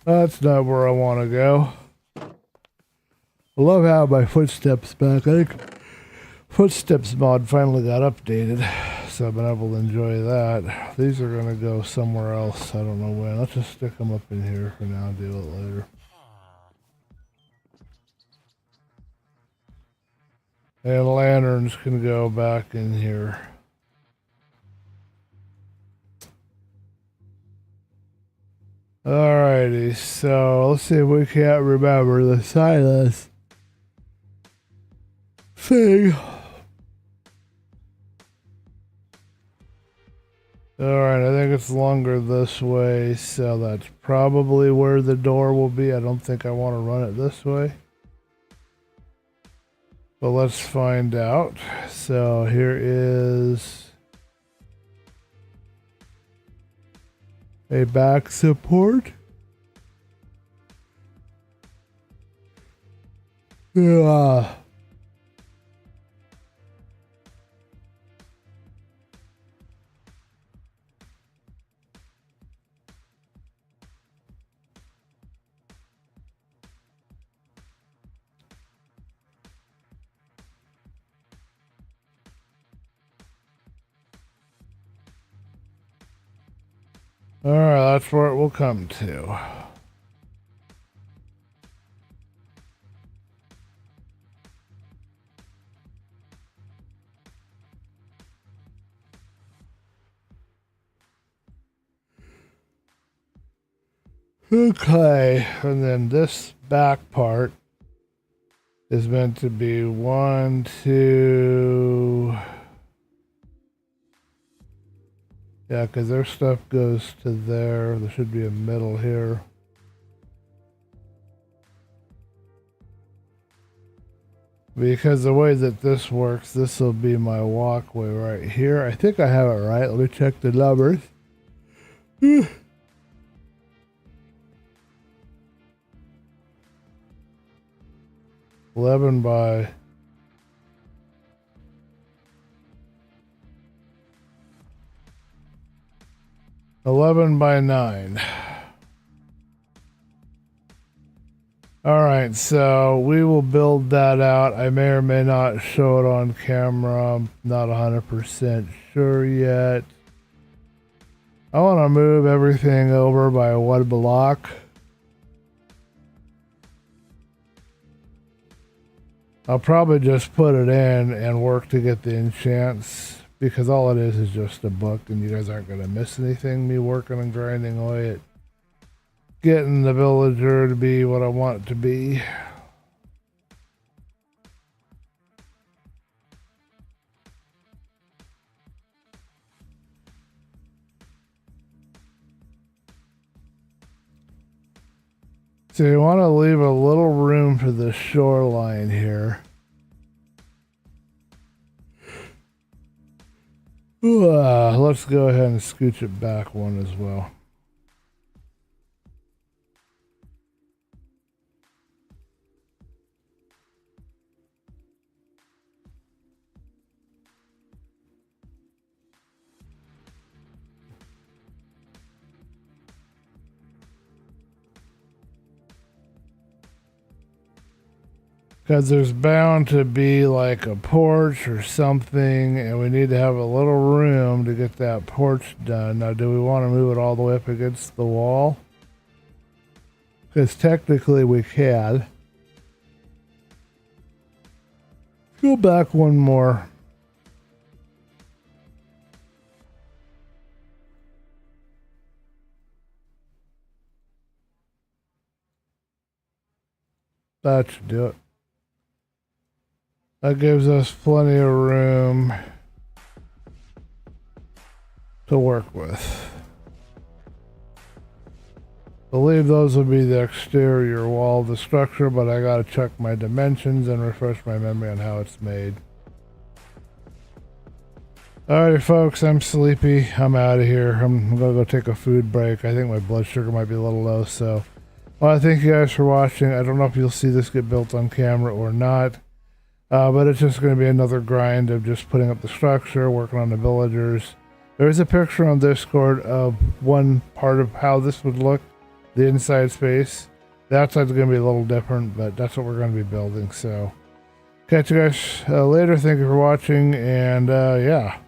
That's not where I want to go. I love how my footsteps back. I think footsteps mod finally got updated, so I've been able to enjoy that. These are going to go somewhere else. I don't know when. Let's just stick them up in here for now, do it later. And lanterns can go back in here. Alrighty, so let's see if we can't remember the silence thing. Alright, I think it's longer this way, so that's probably where the door will be. I don't think I want to run it this way. But let's find out. So here is a back support. Yeah. Alright, that's where it will come to. Okay, and then this back part is meant to be 1, 2... Yeah, because their stuff goes to there. There should be a middle here. Because the way that this works, this will be my walkway right here. I think I have it right. Let me check the numbers. 11 by... 11 by 9. All right, so we will build that out. I may or may not show it on camera. I'm not 100% sure yet. I want to move everything over by one block. I'll probably just put it in and work to get the enchants, because all it is just a book, and you guys aren't going to miss anything, me working and grinding away at getting the villager to be what I want it to be. So you want to leave a little room for the shoreline here. Let's go ahead and scooch it back one as well. Because there's bound to be like a porch or something, and we need to have a little room to get that porch done. Now, do we want to move it all the way up against the wall? Because technically we can. Go back one more. That should do it. That gives us plenty of room to work with. I believe those will be the exterior wall of the structure, but I gotta check my dimensions and refresh my memory on how it's made. Alright folks, I'm sleepy. I'm out of here. I'm gonna go take a food break. I think my blood sugar might be a little low, so well, I thank you guys for watching. I don't know if you'll see this get built on camera or not. But it's just going to be another grind of just putting up the structure, working on the villagers. There's a picture on Discord of one part of how this would look, the inside space. The outside's going to be a little different, but that's what we're going to be building. So catch you guys later. Thank you for watching, and yeah.